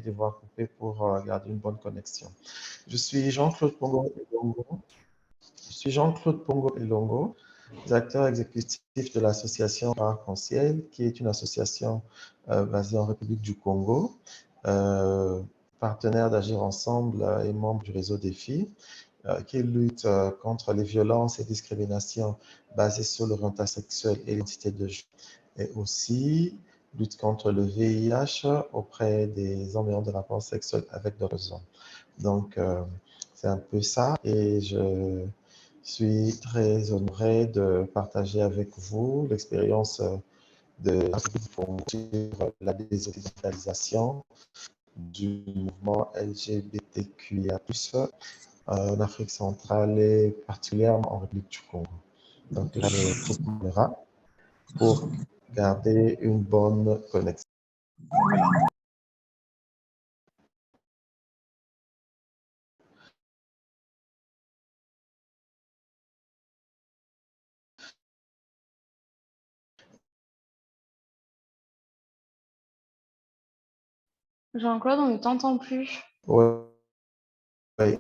devoir couper pour garder une bonne connexion. Je suis Jean-Claude Pongo Elongo. Je suis Jean-Claude Pongo Elongo, directeur exécutif de l'association Arc-en-Ciel, qui est une association basée en République du Congo, partenaire d'Agir Ensemble et membre du réseau Défi, qui lutte contre les violences et discriminations basées sur l'orientation sexuelle et l'identité de genre, et aussi lutte contre le VIH auprès des embryons de rapport sexuel avec d'autres hommes. Donc, c'est un peu ça, et je suis très honoré de partager avec vous l'expérience de la désocialisation du mouvement LGBTQIA+, en Afrique centrale et particulièrement en République du Congo. Donc là, je coupe mon caméra pour garder une bonne connexion. Jean-Claude, on ne t'entend plus. Oui.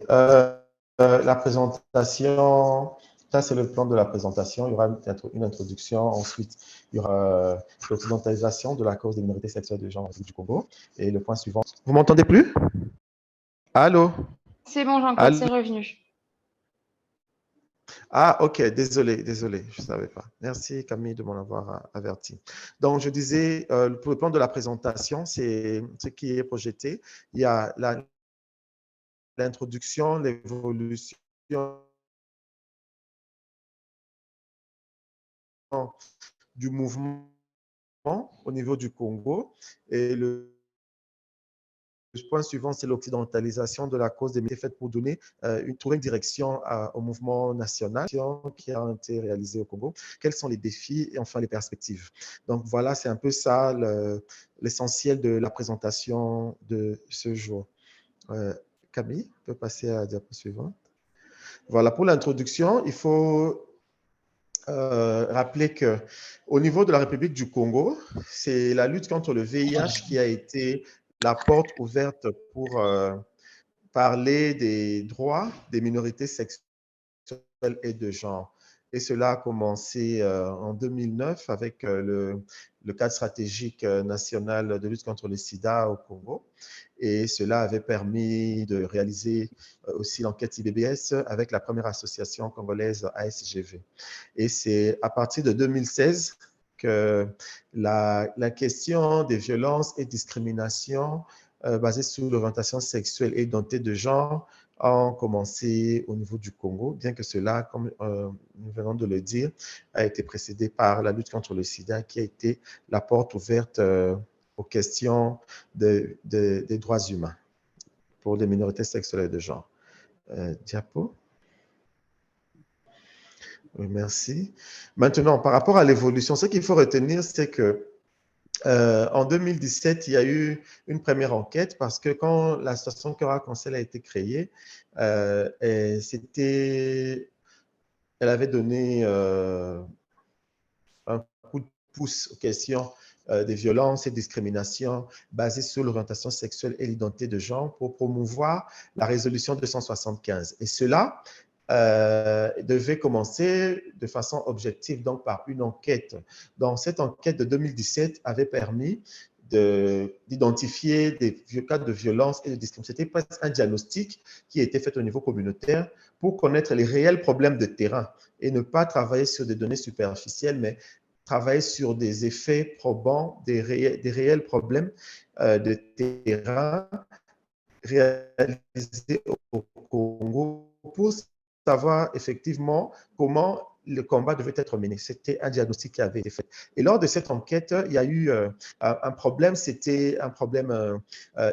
La présentation, ça c'est le plan de la présentation. Il y aura une introduction, ensuite il y aura l'occidentalisation de la cause des minorités sexuelles de genre du Congo. Et le point suivant. Vous m'entendez plus? Allô? C'est bon, Jean-Claude, c'est Allô? revenu. Ah, ok, désolé, je ne savais pas. Merci Camille de m'en avoir averti. Donc, je disais, pour le plan de la présentation, c'est ce qui est projeté. Il y a l'introduction, l'évolution du mouvement au niveau du Congo. Et le point suivant, c'est l'occidentalisation de la cause des métiers faite pour donner trouver une direction au mouvement national qui a été réalisé au Congo. Quels sont les défis et enfin les perspectives? Donc voilà, c'est un peu ça l'essentiel de la présentation de ce jour. Camille, on peut passer à la diapo suivante. Voilà, pour l'introduction, il faut rappeler que au niveau de la République du Congo, c'est la lutte contre le VIH qui a été la porte ouverte pour parler des droits des minorités sexuelles et de genre. Et cela a commencé en 2009 avec le cadre stratégique national de lutte contre le sida au Congo. Et cela avait permis de réaliser aussi l'enquête IBBS avec la première association congolaise ASGV. Et c'est à partir de 2016 que la question des violences et discriminations basées sur l'orientation sexuelle et identité de genre ont commencé au niveau du Congo, bien que cela, comme nous venons de le dire, a été précédé par la lutte contre le sida qui a été la porte ouverte aux questions des droits humains pour les minorités sexuelles et de genre. Diapo. Oui, merci. Maintenant, par rapport à l'évolution, ce qu'il faut retenir, c'est que en 2017, il y a eu une première enquête parce que quand l'association Cœur Arc-en-Ciel a été créée, elle avait donné un coup de pouce aux questions des violences et discriminations basées sur l'orientation sexuelle et l'identité de genre pour promouvoir la résolution 275. Et cela devait commencer de façon objective, donc par une enquête. Donc, cette enquête de 2017 avait permis d'identifier des cas de violence et de discrimination. C'était presque un diagnostic qui était fait au niveau communautaire pour connaître les réels problèmes de terrain et ne pas travailler sur des données superficielles, mais travailler sur des effets probants, des réels problèmes de terrain réalisés au Congo pour savoir effectivement comment le combat devait être mené. C'était un diagnostic qui avait été fait. Et lors de cette enquête, il y a eu un problème, c'était un problème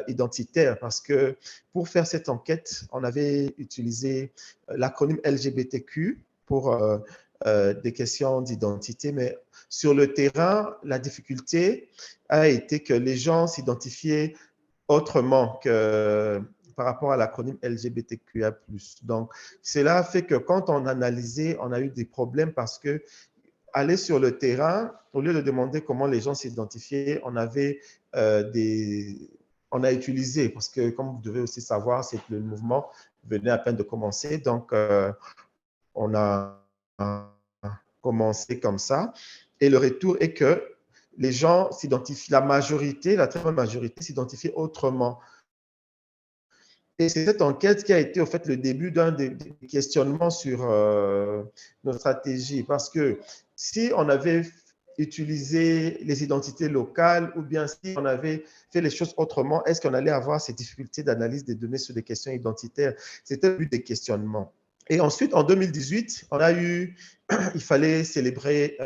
identitaire, parce que pour faire cette enquête, on avait utilisé l'acronyme LGBTQ pour des questions d'identité, mais sur le terrain, la difficulté a été que les gens s'identifiaient autrement que par rapport à l'acronyme LGBTQIA+. Donc, cela fait que quand on analysait, on a eu des problèmes parce que aller sur le terrain, au lieu de demander comment les gens s'identifiaient, on avait des on a utilisé, parce que comme vous devez aussi savoir, c'est que le mouvement venait à peine de commencer, donc on a commencé comme ça. Et le retour est que les gens s'identifient, la majorité, la très bonne majorité s'identifie autrement. Et c'est cette enquête qui a été au fait le début d'un des questionnements sur nos stratégies. Parce que si on avait utilisé les identités locales ou bien si on avait fait les choses autrement, est-ce qu'on allait avoir ces difficultés d'analyse des données sur des questions identitaires? C'était le but des questionnements. Et ensuite, en 2018, on a eu, il fallait célébrer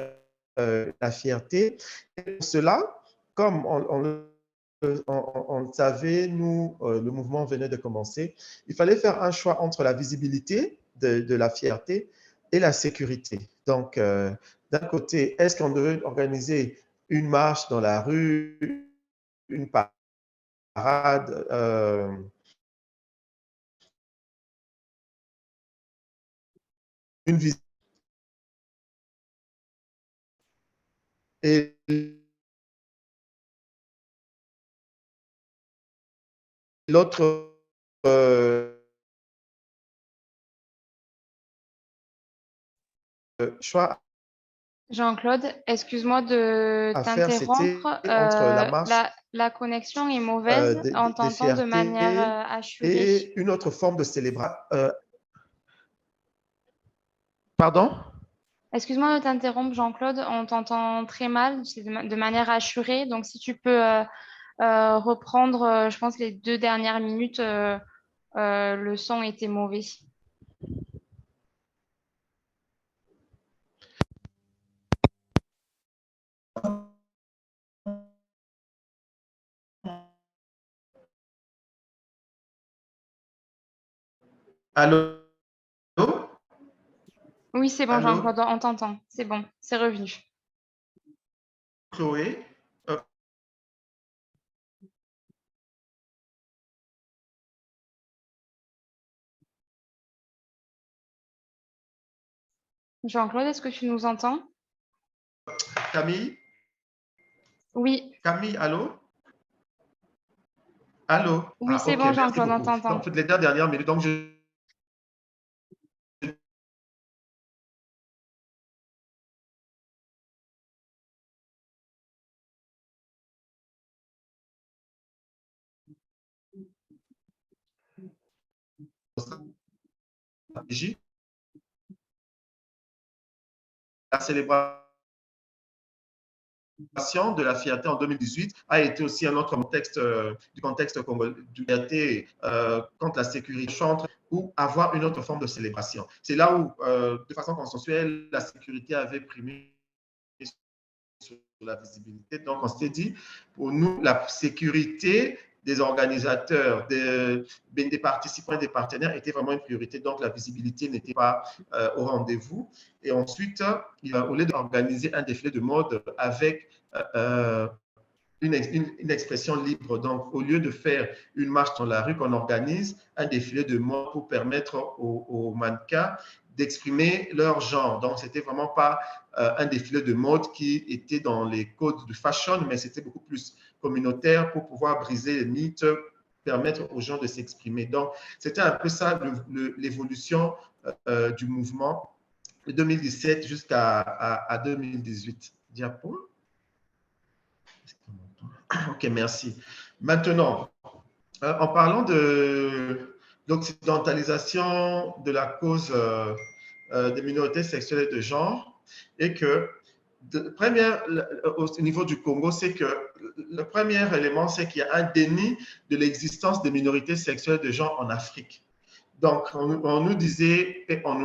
la fierté. Et pour cela, comme on le savait, nous, le mouvement venait de commencer, il fallait faire un choix entre la visibilité de la fierté et la sécurité. Donc, d'un côté, est-ce qu'on devait organiser une marche dans la rue, une parade, une visite? Et l'autre choix Jean-Claude, excuse-moi de à faire, t'interrompre. c'était entre la marche La connexion est mauvaise. On des t'entend de manière fiertés assurée. et une autre forme de célébration. Pardon? Excuse-moi de t'interrompre, Jean-Claude. On t'entend très mal, c'est de manière assurée. Donc, si tu peux reprendre, je pense, les 2 dernières minutes, le son était mauvais. Allô? Oui, c'est bon, Allô? Jean-Claude, on t'entend. C'est bon, c'est revenu. Chloé? Jean-Claude, est-ce que tu nous entends? Camille? Oui, Camille, allô? Allô? oui, Ah, c'est ok, bon, merci Jean-Claude, on beaucoup. t'entend. Donc, toutes les dernières minutes, donc je stratégie, la célébration de la fierté en 2018 a été aussi un autre contexte du contexte congolais, du fierté contre la sécurité chante ou avoir une autre forme de célébration. C'est là où, de façon consensuelle, la sécurité avait primé sur la visibilité. Donc, on s'est dit, pour nous, la sécurité des organisateurs, des participants et des partenaires était vraiment une priorité. Donc, la visibilité n'était pas au rendez-vous. Et ensuite, au lieu d'organiser un défilé de mode avec une expression libre. Donc, au lieu de faire une marche dans la rue, qu'on organise un défilé de mode pour permettre aux mannequins d'exprimer leur genre. Donc, c'était vraiment pas un défilé de mode qui était dans les codes du fashion, mais c'était beaucoup plus communautaire pour pouvoir briser les mythes, permettre aux gens de s'exprimer. Donc, c'était un peu ça l'évolution du mouvement de 2017 jusqu'à 2018. Diapo. Ok, merci. Maintenant, en parlant de l'occidentalisation de la cause des minorités sexuelles et de genre, et que au niveau du Congo, c'est que le premier élément, c'est qu'il y a un déni de l'existence des minorités sexuelles et de genre en Afrique. Donc, on nous disait, et on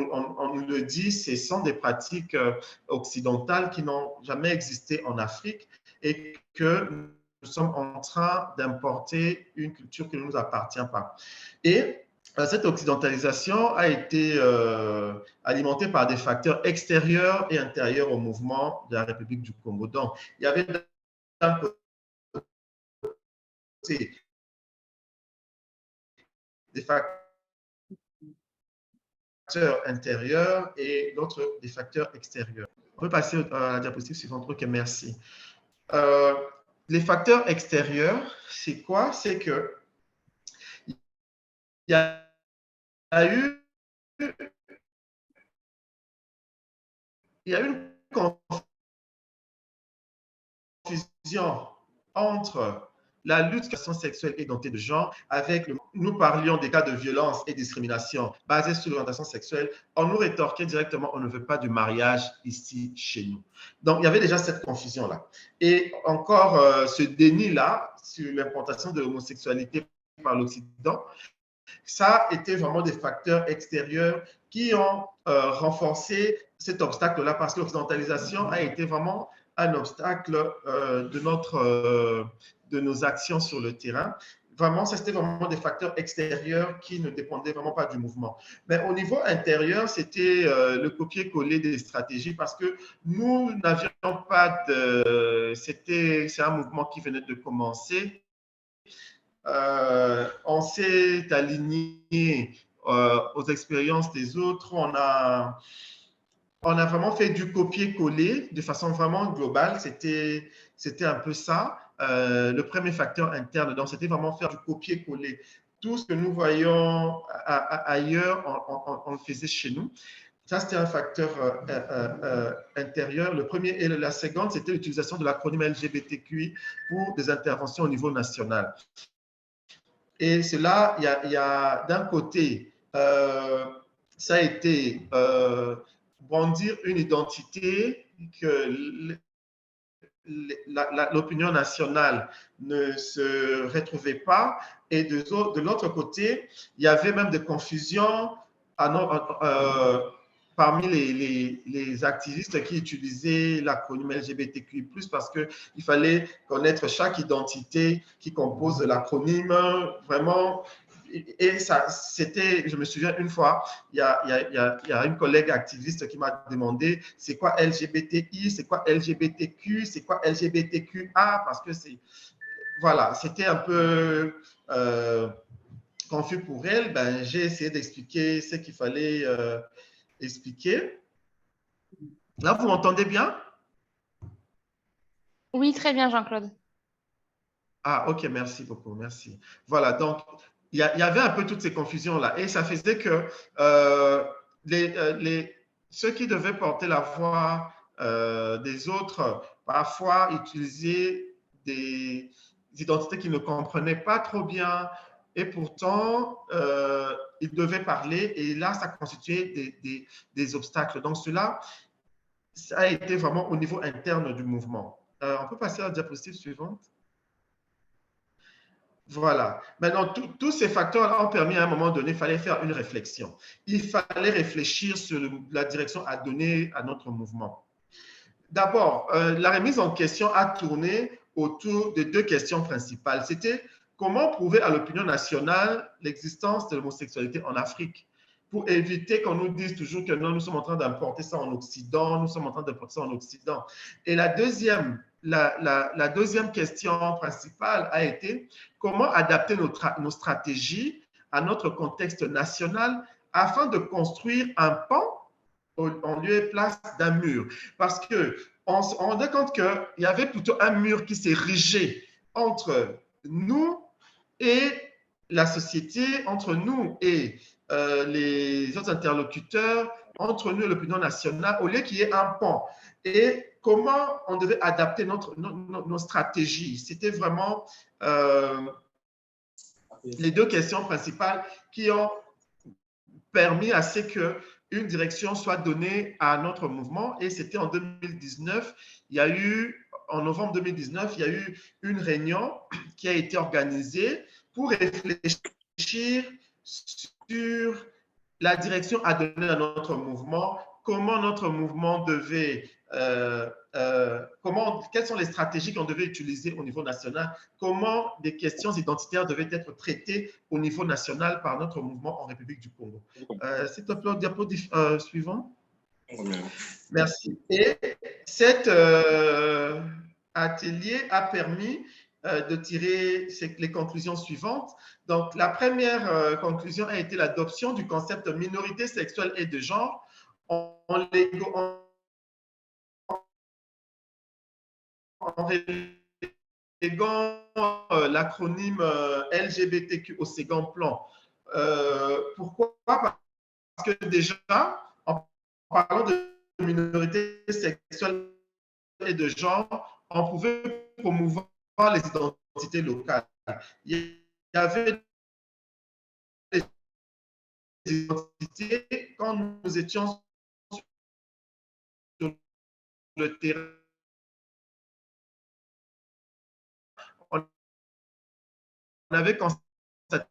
nous le dit, ce sont des pratiques occidentales qui n'ont jamais existé en Afrique et que nous sommes en train d'importer une culture qui ne nous appartient pas. Et cette occidentalisation a été alimentée par des facteurs extérieurs et intérieurs au mouvement de la République du Congo. Donc, il y avait d'un côté des facteurs intérieurs et l'autre des facteurs extérieurs. On peut passer à la diapositive suivante. Ok, merci. les facteurs extérieurs, c'est quoi? C'est que il y a eu, il y a une confusion entre la lutte contre la sexuelle et l'identité de genre avec nous parlions des cas de violence et discrimination basés sur l'orientation sexuelle. On nous rétorquait directement, on ne veut pas du mariage ici chez nous. Donc, il y avait déjà cette confusion-là. Et encore ce déni-là sur l'implantation de l'homosexualité par l'Occident, ça a été vraiment des facteurs extérieurs qui ont renforcé cet obstacle-là parce que l'occidentalisation a été vraiment un obstacle de nos actions sur le terrain. Vraiment, c'était vraiment des facteurs extérieurs qui ne dépendaient vraiment pas du mouvement. Mais au niveau intérieur, c'était le copier-coller des stratégies parce que nous n'avions pas de... C'est un mouvement qui venait de commencer. On s'est aligné aux expériences des autres. On a vraiment fait du copier-coller de façon vraiment globale. C'était un peu ça. Le premier facteur interne, donc c'était vraiment faire du copier-coller. Tout ce que nous voyons ailleurs, on le faisait chez nous. Ça, c'était un facteur intérieur. Le premier et la seconde, c'était l'utilisation de l'acronyme LGBTQI pour des interventions au niveau national. Et cela, il y a d'un côté, ça a été brandir une identité que l'opinion nationale ne se retrouvait pas. Et de l'autre côté, il y avait même des confusions parmi les activistes qui utilisaient l'acronyme LGBTQI+, parce qu'il fallait connaître chaque identité qui compose l'acronyme, vraiment. Et ça, c'était, je me souviens une fois, il y a une collègue activiste qui m'a demandé c'est quoi LGBTI, c'est quoi LGBTQ, c'est quoi LGBTQA, parce que c'est, voilà, c'était un peu confus pour elle. Ben, j'ai essayé d'expliquer ce qu'il fallait expliquer. Là, vous m'entendez bien? Oui, très bien, Jean-Claude. Ah, ok, merci beaucoup, merci. Voilà, donc, il y avait un peu toutes ces confusions-là. Et ça faisait que ceux qui devaient porter la voix des autres, parfois utilisaient des identités qu'ils ne comprenaient pas trop bien. Et pourtant, ils devaient parler. Et là, ça constituait des obstacles. Donc, cela, ça a été vraiment au niveau interne du mouvement. On peut passer à la diapositive suivante. Voilà. Maintenant, tous ces facteurs ont permis à un moment donné, il fallait faire une réflexion. Il fallait réfléchir sur la direction à donner à notre mouvement. D'abord, la remise en question a tourné autour de deux questions principales. C'était comment prouver à l'opinion nationale l'existence de l'homosexualité en Afrique pour éviter qu'on nous dise toujours que non, nous sommes en train d'importer ça en Occident, nous sommes en train d'importer ça en Occident. Et la deuxième question principale a été comment adapter nos stratégies à notre contexte national afin de construire un pont en lieu et place d'un mur. Parce qu'on se rendait compte qu'il y avait plutôt un mur qui s'érigeait entre nous et la société, entre nous et les autres interlocuteurs, entre nous et l'opinion nationale, au lieu qu'il y ait un pont. Et comment on devait adapter nos stratégies. C'était vraiment les deux questions principales qui ont permis à ce qu'une direction soit donnée à notre mouvement. Et c'était en 2019, il y a eu, en novembre 2019, il y a eu une réunion qui a été organisée pour réfléchir sur la direction à donner à notre mouvement, comment notre mouvement devait, quelles sont les stratégies qu'on devait utiliser au niveau national, comment des questions identitaires devaient être traitées au niveau national par notre mouvement en République du Congo. S'il te plaît, diapo suivant. Merci. Et cet atelier a permis de tirer les conclusions suivantes. Donc, la première conclusion a été l'adoption du concept de minorité sexuelle et de genre en l'acronyme LGBTQ au second plan. Pourquoi? Parce que déjà, en parlant de minorité sexuelle et de genre, on pouvait promouvoir les identités locales. Il y avait des identités quand nous étions sur le terrain. On avait constaté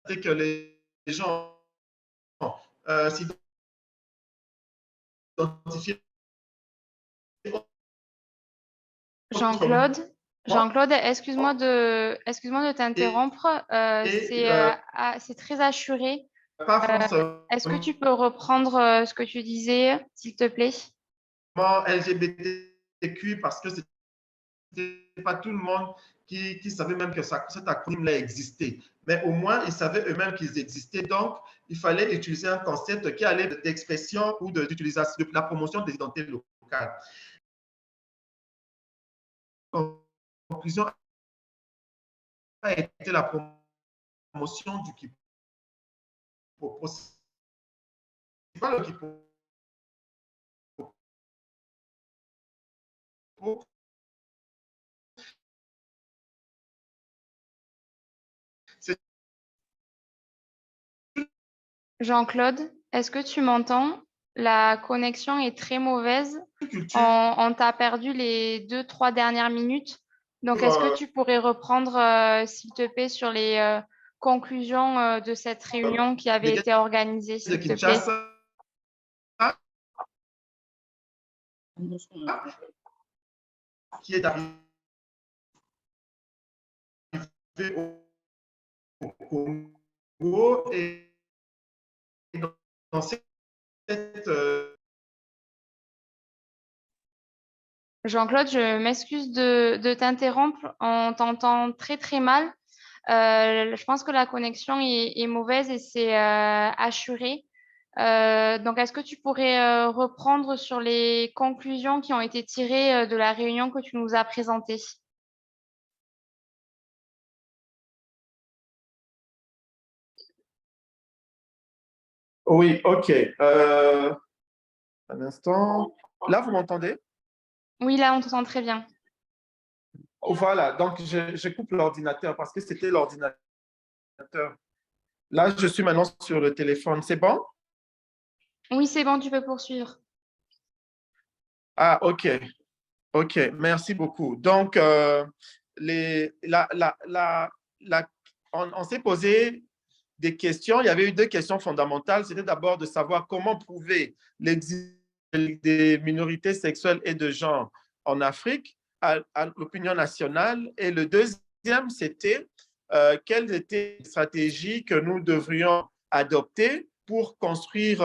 que les gens s'identifiaient autrement Jean-Claude, Jean-Claude, excuse-moi de et, t'interrompre. et C'est très assuré. pas forcément Est-ce que tu peux reprendre ce que tu disais, s'il te plaît? LGBTQ parce que c'était pas tout le monde qui savait même que cet acronyme-là existait. Mais au moins, ils savaient eux-mêmes qu'ils existaient. Donc, il fallait utiliser un concept qui allait d'expression ou d'utilisation, de la promotion des identités locales. La conclusion a été la promotion du Kipopo. C'est pas le Kipopo, c'est Jean-Claude, est-ce que tu m'entends? La connexion est très mauvaise. une culture On t'a perdu les 2, 3 dernières minutes. Donc, est-ce que tu pourrais reprendre, s'il te plaît, sur les conclusions de cette réunion qui avait des été organisée, de s'il te plaît? Kinshasa qui est arrivé au Congo et dans cette Jean-Claude, je m'excuse de t'interrompre. On t'entend très très mal. Je pense que la connexion est mauvaise et c'est assuré. Donc, est-ce que tu pourrais reprendre sur les conclusions qui ont été tirées de la réunion que tu nous as présentée? oui, ok. Un instant. Là, vous m'entendez? Oui, là, on t'entend très bien. Voilà, donc je coupe l'ordinateur parce que c'était l'ordinateur. Là, je suis maintenant sur le téléphone. C'est bon? Oui, c'est bon, tu peux poursuivre. Ah, ok. Ok, merci beaucoup. Donc, la- on s'est posé des questions. Il y avait eu deux questions fondamentales. C'était d'abord de savoir comment prouver l'existence des minorités sexuelles et de genre en Afrique à l'opinion nationale. Et le deuxième, c'était quelles étaient les stratégies que nous devrions adopter pour construire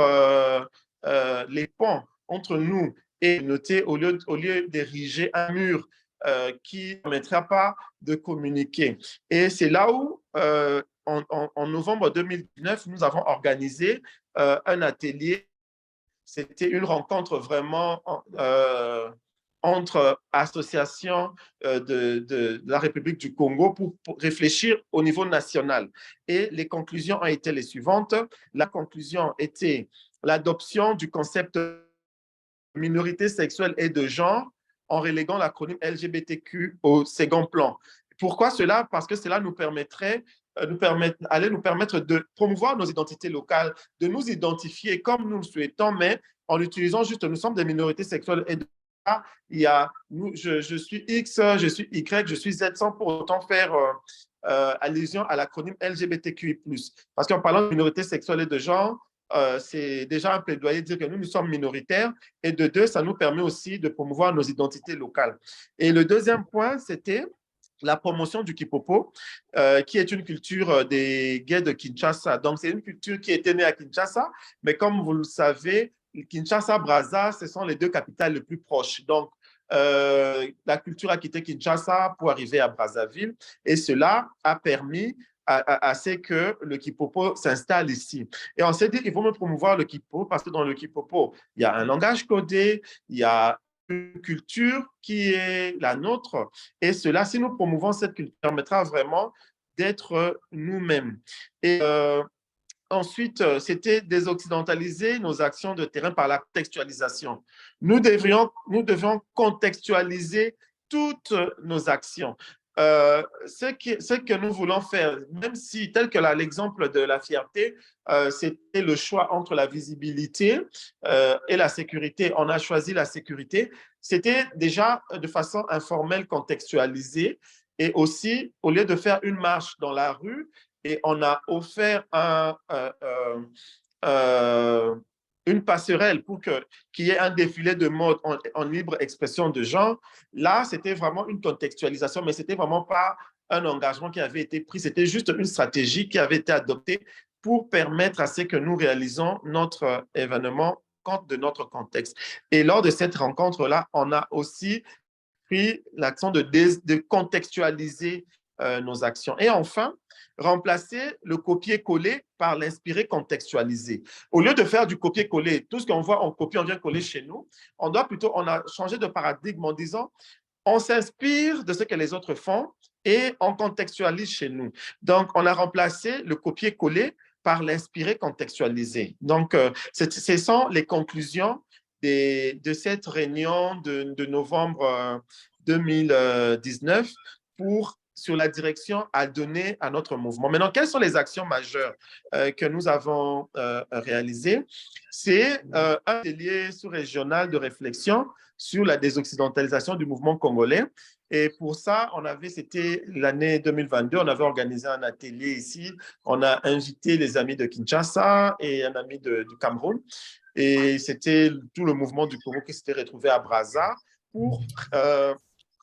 les ponts entre nous et noter au lieu d'ériger un mur qui ne permettra pas de communiquer. Et c'est là où, en novembre 2019, nous avons organisé un atelier. C'était une rencontre vraiment entre associations de la République du Congo pour réfléchir au niveau national. Et les conclusions ont été les suivantes. La conclusion était l'adoption du concept minorité sexuelle et de genre en reléguant l'acronyme LGBTQ au second plan. Pourquoi cela? Parce que cela nous permettrait allait nous permettre de promouvoir nos identités locales, de nous identifier comme nous le souhaitons, mais en utilisant juste, nous sommes des minorités sexuelles et de il y a, je suis X, je suis Y, je suis Z, sans pour autant faire allusion à l'acronyme LGBTQI+. Parce qu'en parlant de minorités sexuelles et de genre, c'est déjà un plaidoyer de dire que nous sommes minoritaires et de deux, ça nous permet aussi de promouvoir nos identités locales. Et le deuxième point, c'était la promotion du Kipopo, qui est une culture des gays de Kinshasa. Donc, c'est une culture qui était née à Kinshasa, mais comme vous le savez, Kinshasa, Brazza, ce sont les deux capitales les plus proches. Donc, la culture a quitté Kinshasa pour arriver à Brazzaville et cela a permis à ce que le Kipopo s'installe ici. Et on s'est dit, il faut me promouvoir le Kipopo parce que dans le Kipopo, il y a un langage codé, il y a une culture qui est la nôtre. Et cela, si nous promouvons cette culture, permettra vraiment d'être nous-mêmes. Et ensuite, c'était désoccidentaliser nos actions de terrain par la contextualisation. Nous devions contextualiser toutes nos actions. Ce que nous voulons faire, même si, tel que l'exemple de la fierté, c'était le choix entre la visibilité et la sécurité. On a choisi la sécurité. C'était déjà de façon informelle, contextualisée. Et aussi, au lieu de faire une marche dans la rue, et on a offert une passerelle pour qu'il y ait un défilé de mode en libre expression de genre. Là, c'était vraiment une contextualisation, mais ce n'était vraiment pas un engagement qui avait été pris, c'était juste une stratégie qui avait été adoptée pour permettre à ce que nous réalisons notre événement compte de notre contexte. Et lors de cette rencontre-là, on a aussi pris l'action de contextualiser nos actions. Et enfin, remplacer le copier-coller par l'inspiré contextualisé. Au lieu de faire du copier-coller, tout ce qu'on voit en copie, on vient coller chez nous, on a changé de paradigme en disant, on s'inspire de ce que les autres font et on contextualise chez nous. Donc, on a remplacé le copier-coller par l'inspiré contextualisé. Donc, ce sont les conclusions de cette réunion de novembre 2019 sur la direction à donner à notre mouvement. Maintenant, quelles sont les actions majeures que nous avons réalisées? C'est un atelier sous-régional de réflexion sur la désoccidentalisation du mouvement congolais. Et pour ça, c'était l'année 2022, on avait organisé un atelier ici. On a invité les amis de Kinshasa et un ami du Cameroun. Et c'était tout le mouvement du Congo qui s'était retrouvé à Brazza pour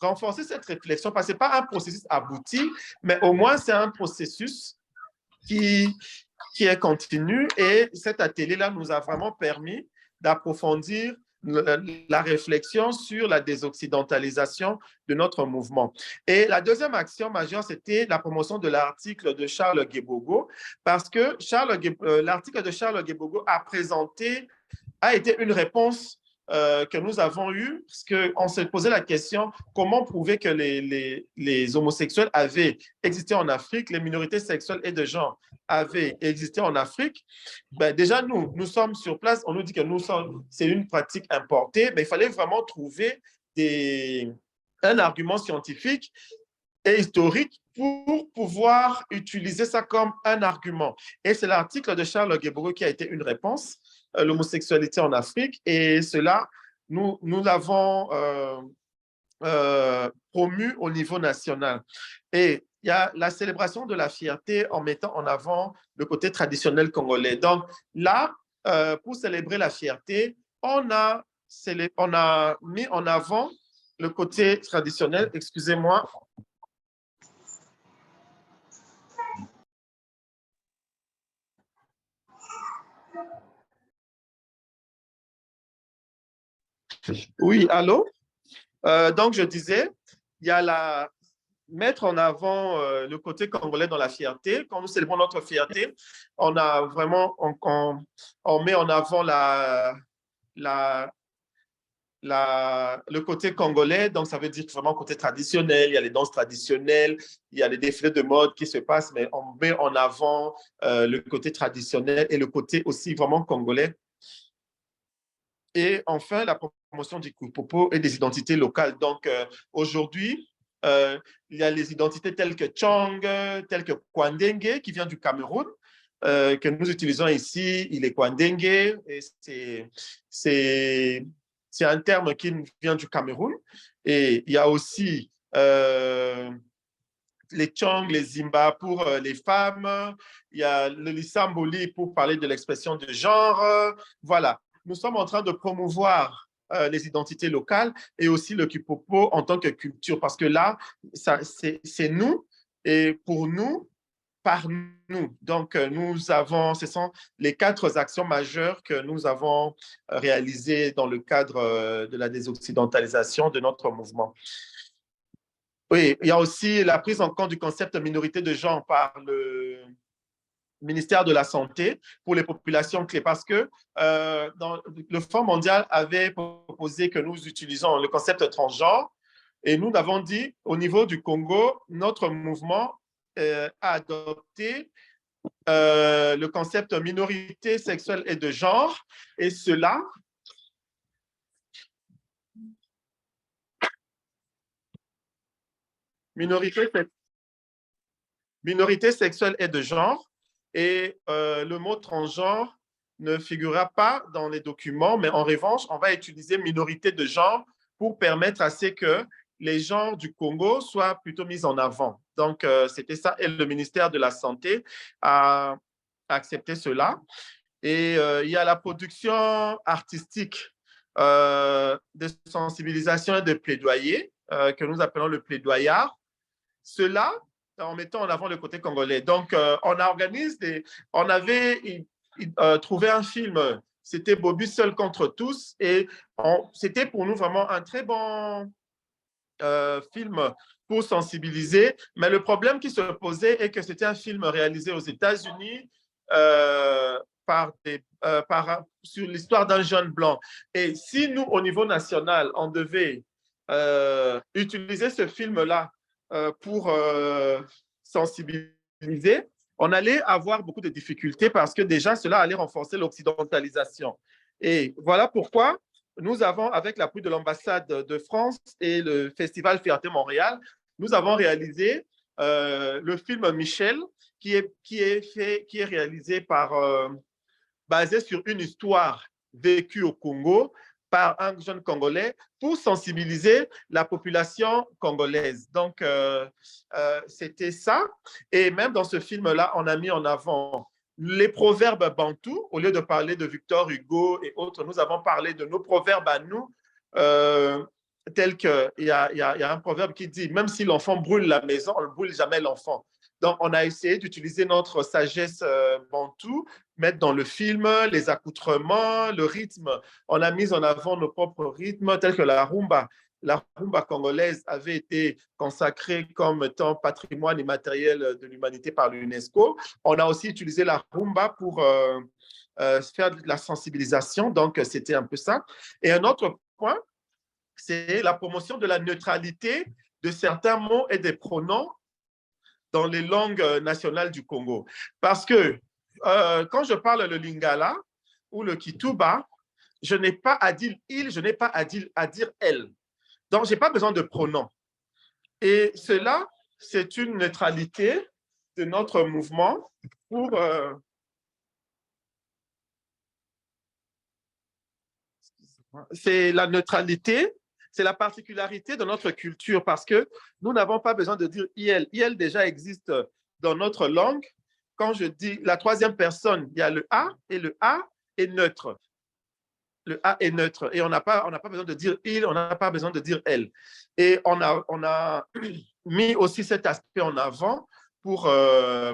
renforcer cette réflexion, parce que ce n'est pas un processus abouti, mais au moins c'est un processus qui est continu. Et cet atelier-là nous a vraiment permis d'approfondir la réflexion sur la désoccidentalisation de notre mouvement. Et la deuxième action majeure, c'était la promotion de l'article de Charles Guébogo, parce que l'article de Charles Guébogo a été une réponse que nous avons eue, parce qu'on s'est posé la question comment prouver que les homosexuels avaient existé en Afrique, les minorités sexuelles et de genre avaient existé en Afrique. Ben, déjà, nous sommes sur place, on nous dit que c'est une pratique importée, mais il fallait vraiment trouver un argument scientifique et historique pour pouvoir utiliser ça comme un argument. Et c'est l'article de Charles Guébourou qui a été une réponse, l'homosexualité en Afrique, et cela, nous l'avons promu au niveau national. Et il y a la célébration de la fierté en mettant en avant le côté traditionnel congolais. Donc là, pour célébrer la fierté, on a mis en avant le côté traditionnel, excusez-moi. Oui, allô? Donc, je disais, il y a mettre en avant le côté congolais dans la fierté. Quand nous célébrons notre fierté, on a vraiment, on met en avant le côté congolais. Donc, ça veut dire vraiment côté traditionnel. Il y a les danses traditionnelles, il y a les défilés de mode qui se passent, mais on met en avant le côté traditionnel et le côté aussi vraiment congolais. Et enfin, la promotion du Kupopo et des identités locales. Donc, aujourd'hui, il y a les identités telles que Chong, telles que Kwandenge, qui vient du Cameroun, que nous utilisons ici. Il est Kwandenge, et c'est un terme qui vient du Cameroun. Et il y a aussi les Chong, les Zimba pour les femmes. Il y a le Lissamboli pour parler de l'expression de genre. Voilà. Nous sommes en train de promouvoir les identités locales et aussi le Kipopo en tant que culture, parce que là, c'est nous et pour nous, par nous. Donc, ce sont les 4 actions majeures que nous avons réalisées dans le cadre de la désoccidentalisation de notre mouvement. Oui, il y a aussi la prise en compte du concept minorité de genre par ministère de la Santé pour les populations clés parce que le Fonds mondial avait proposé que nous utilisons le concept transgenre et nous avons dit au niveau du Congo, notre mouvement a adopté le concept minorité sexuelle et de genre et cela minorité sexuelle et de genre et le mot transgenre ne figurera pas dans les documents, mais en revanche, on va utiliser minorité de genre pour permettre à ce que les genres du Congo soient plutôt mis en avant. Donc, c'était ça. Et le ministère de la Santé a accepté cela. Et il y a la production artistique de sensibilisation et de plaidoyer que nous appelons le plaidoyard. Cela, en mettant en avant le côté congolais. Donc, on avait trouvé un film, c'était Bobby seul contre tous, et c'était pour nous vraiment un très bon film pour sensibiliser. Mais le problème qui se posait est que c'était un film réalisé aux États-Unis sur l'histoire d'un jeune blanc. Et si nous, au niveau national, on devait utiliser ce film-là pour sensibiliser, on allait avoir beaucoup de difficultés parce que déjà, cela allait renforcer l'occidentalisation. Et voilà pourquoi nous avons, avec l'appui de l'ambassade de France et le Festival Fierté Montréal, nous avons réalisé le film Michel, qui est réalisé basé sur une histoire vécue au Congo par un jeune Congolais pour sensibiliser la population congolaise. Donc, c'était ça. Et même dans ce film-là, on a mis en avant les proverbes bantous. Au lieu de parler de Victor Hugo et autres, nous avons parlé de nos proverbes à nous, tels qu'il y a un proverbe qui dit « Même si l'enfant brûle la maison, on ne brûle jamais l'enfant ». Donc, on a essayé d'utiliser notre sagesse bantou, mettre dans le film les accoutrements, le rythme. On a mis en avant nos propres rythmes, tels que la rumba. La rumba congolaise avait été consacrée comme étant patrimoine immatériel de l'humanité par l'UNESCO. On a aussi utilisé la rumba pour faire de la sensibilisation, donc c'était un peu ça. Et un autre point, c'est la promotion de la neutralité de certains mots et des pronoms dans les langues nationales du Congo. Parce que quand je parle le lingala ou le kituba, je n'ai pas à dire il, je n'ai pas à dire elle. Donc, je n'ai pas besoin de pronoms. Et cela, c'est une neutralité de notre mouvement pour... c'est la neutralité, c'est la particularité de notre culture parce que nous n'avons pas besoin de dire IL. IL déjà existe dans notre langue. Quand je dis la troisième personne, il y a le A et le A est neutre. Le A est neutre et on n'a pas besoin de dire il, on n'a pas besoin de dire elle. Et on a mis aussi cet aspect en avant pour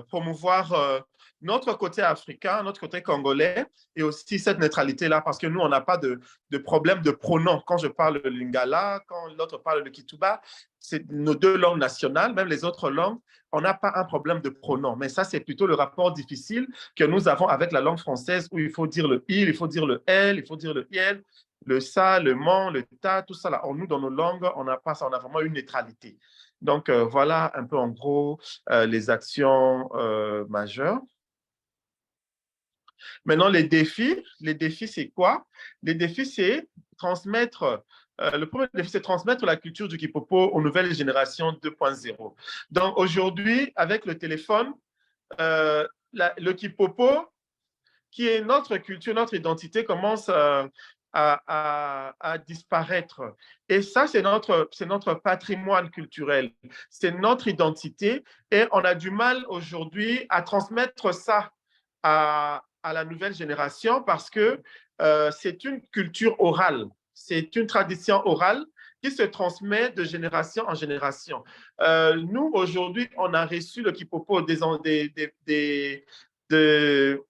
promouvoir notre côté africain, notre côté congolais et aussi cette neutralité-là parce que nous, on n'a pas de problème de pronom. Quand je parle le lingala, quand l'autre parle le kituba, c'est nos deux langues nationales, même les autres langues, on n'a pas un problème de pronom. Mais ça, c'est plutôt le rapport difficile que nous avons avec la langue française où il faut dire le il, il faut dire le elle, il faut dire le il, le ça, le man, le ta, tout ça. Là. Nous, dans nos langues, on n'a pas ça, on a vraiment une neutralité. Donc, voilà un peu en gros les actions majeures. Maintenant, les défis, c'est quoi? Les défis, c'est transmettre, le premier défi, c'est transmettre la culture du Kipopo aux nouvelles générations 2.0. Donc, aujourd'hui, avec le téléphone, le Kipopo, qui est notre culture, notre identité, commence à disparaître. Et ça, c'est notre patrimoine culturel, c'est notre identité. Et on a du mal aujourd'hui à transmettre ça à la nouvelle génération parce que c'est une culture orale, c'est une tradition orale qui se transmet de génération en génération. Nous, aujourd'hui, on a reçu le Kipopo de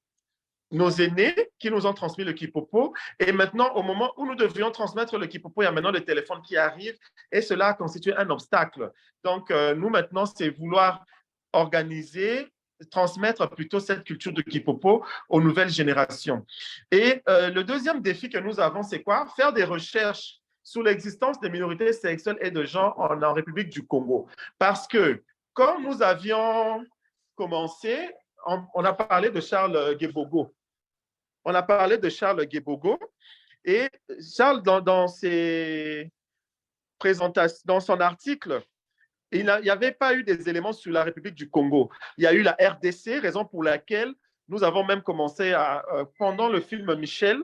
nos aînés qui nous ont transmis le Kipopo. Et maintenant, au moment où nous devions transmettre le Kipopo, il y a maintenant le téléphone qui arrive et cela constitue un obstacle. Donc, nous, maintenant, c'est vouloir organiser transmettre plutôt cette culture de Kipopo aux nouvelles générations. Et le deuxième défi que nous avons, c'est quoi? Faire des recherches sur l'existence des minorités sexuelles et de genre en République du Congo. Parce que quand nous avions commencé, on a parlé de Charles Guébogo. On a parlé de Charles Guébogo et Charles, dans ses présentations, dans son article, il n'y avait pas eu des éléments sur la République du Congo. Il y a eu la RDC, raison pour laquelle nous avons même commencé à, pendant le film Michel,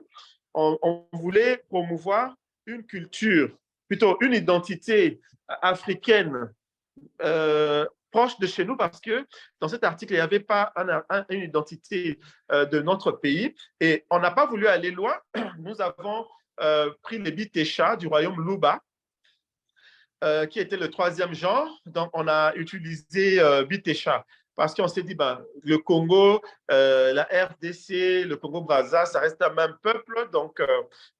on voulait promouvoir une culture, plutôt une identité africaine proche de chez nous parce que dans cet article, il n'y avait pas une identité de notre pays et on n'a pas voulu aller loin. Nous avons pris les Bitécha du royaume Luba, qui était le troisième genre. Donc, on a utilisé Bitécha parce qu'on s'est dit, ben, le Congo, la RDC, le Congo-Brazza, ça reste un même peuple. Donc,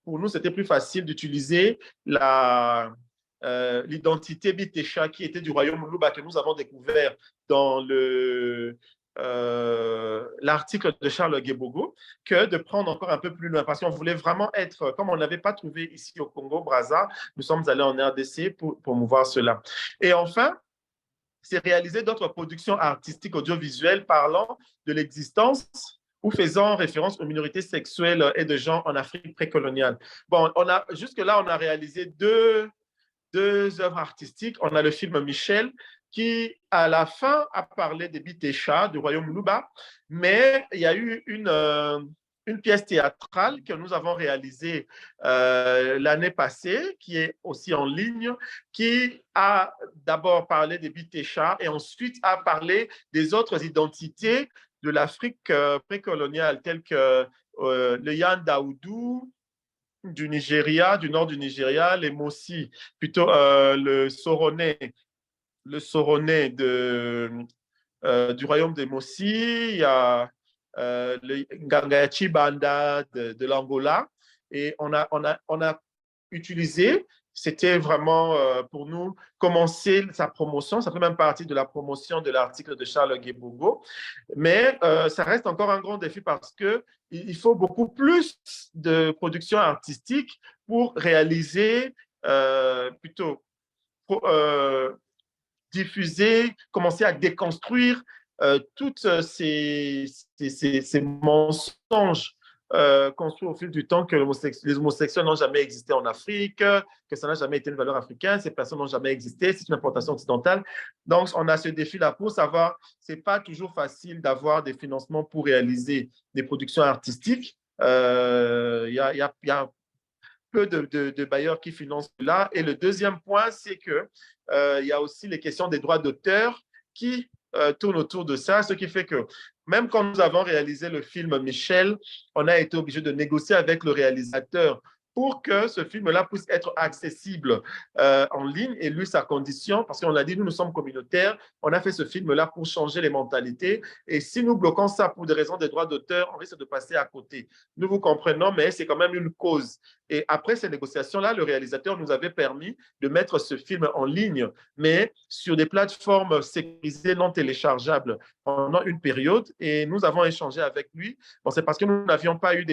pour nous, c'était plus facile d'utiliser l'identité Bitécha qui était du royaume Luba que nous avons découvert dans l'article de Charles Guébogo, que de prendre encore un peu plus loin parce qu'on voulait vraiment être, comme on n'avait pas trouvé ici au Congo-Brazza, nous sommes allés en RDC pour promouvoir cela. Et enfin, c'est réaliser d'autres productions artistiques audiovisuelles parlant de l'existence ou faisant référence aux minorités sexuelles et de genre en Afrique précoloniale. Bon, jusque-là, on a réalisé deux œuvres artistiques. On a le film Michel, qui, à la fin, a parlé des Bitécha, du royaume Luba, mais il y a eu une pièce théâtrale que nous avons réalisée l'année passée, qui est aussi en ligne, qui a d'abord parlé des Bitécha et ensuite a parlé des autres identités de l'Afrique précoloniale, telles que le Yan Daoudou, du Nigeria, du nord du Nigeria, les Mossi, plutôt le Soronnais du royaume des Mossi, il y a le Ngangayachi Banda de l'Angola, et on a utilisé, c'était vraiment pour nous commencer sa promotion, ça fait même partie de la promotion de l'article de Charles Guébogo, mais ça reste encore un grand défi parce qu'il faut beaucoup plus de production artistique pour réaliser, plutôt diffuser, commencer à déconstruire tous ces mensonges construits au fil du temps que les homosexuels n'ont jamais existé en Afrique, que ça n'a jamais été une valeur africaine, ces personnes n'ont jamais existé, c'est une importation occidentale. Donc, on a ce défi-là pour savoir, ce n'est pas toujours facile d'avoir des financements pour réaliser des productions artistiques. Il y a peu de bailleurs qui financent cela. Et le deuxième point, c'est qu'il y a aussi les questions des droits d'auteur qui tournent autour de ça, ce qui fait que même quand nous avons réalisé le film Michel, on a été obligé de négocier avec le réalisateur pour que ce film-là puisse être accessible en ligne et lui, sa condition, parce qu'on a dit, nous sommes communautaires, on a fait ce film-là pour changer les mentalités et si nous bloquons ça pour des raisons de droits d'auteur, on risque de passer à côté. Nous vous comprenons, mais c'est quand même une cause. Et après ces négociations-là, le réalisateur nous avait permis de mettre ce film en ligne, mais sur des plateformes sécurisées non téléchargeables pendant une période et nous avons échangé avec lui. Bon, c'est parce que nous n'avions pas eu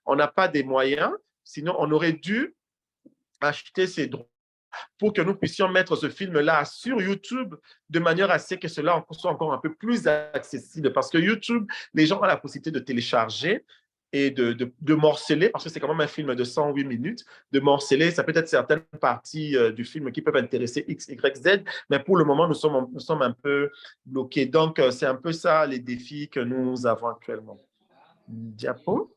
on n'a pas des moyens. Sinon, on aurait dû acheter ces droits pour que nous puissions mettre ce film-là sur YouTube de manière à ce que cela soit encore un peu plus accessible. Parce que YouTube, les gens ont la possibilité de télécharger et de morceler, parce que c'est quand même un film de 108 minutes, de morceler, ça peut être certaines parties du film qui peuvent intéresser X, Y, Z, mais pour le moment, nous sommes un peu bloqués. Donc, c'est un peu ça les défis que nous avons actuellement. Diapo.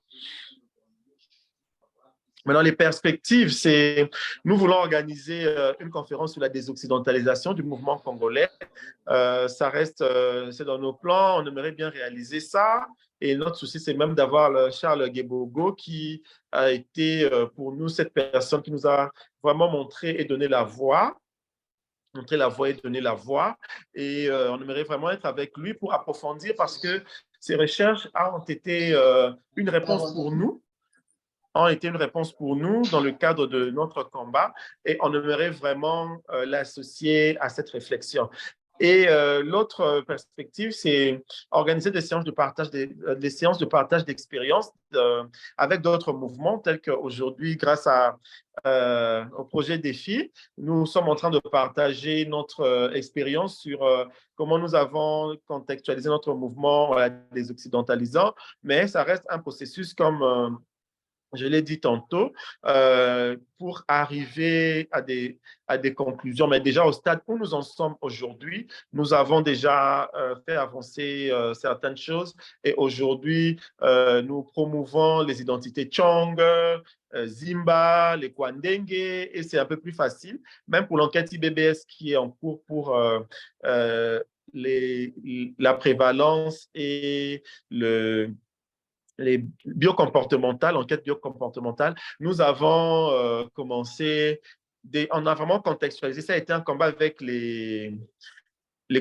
Maintenant, les perspectives, c'est nous voulons organiser une conférence sur la désoccidentalisation du mouvement congolais. Ça reste, c'est dans nos plans, on aimerait bien réaliser ça. Et notre souci, c'est même d'avoir Charles Guébogo qui a été pour nous cette personne qui nous a vraiment montré et donné la voix. Montrer la voix et donner la voix. Et on aimerait vraiment être avec lui pour approfondir parce que ces recherches ont été une réponse pour nous. Ont été une réponse pour nous dans le cadre de notre combat et on aimerait vraiment l'associer à cette réflexion. Et l'autre perspective, c'est organiser des séances de partage des séances de partage d'expériences avec d'autres mouvements, tels qu'aujourd'hui, grâce au projet Défi, nous sommes en train de partager notre expérience sur comment nous avons contextualisé notre mouvement des occidentalisants, mais ça reste un processus comme je l'ai dit tantôt, pour arriver à des conclusions. Mais déjà au stade où nous en sommes aujourd'hui, nous avons déjà fait avancer certaines choses et aujourd'hui, nous promouvons les identités Tchong, Zimba, les Kwandenge et c'est un peu plus facile, même pour l'enquête IBBS qui est en cours pour la prévalence et les biocomportementales, enquêtes biocomportementales, nous avons commencé, on a vraiment contextualisé, ça a été un combat avec les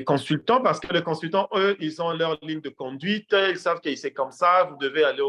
consultants, parce que les consultants, eux, ils ont leur ligne de conduite, ils savent que c'est comme ça, vous devez aller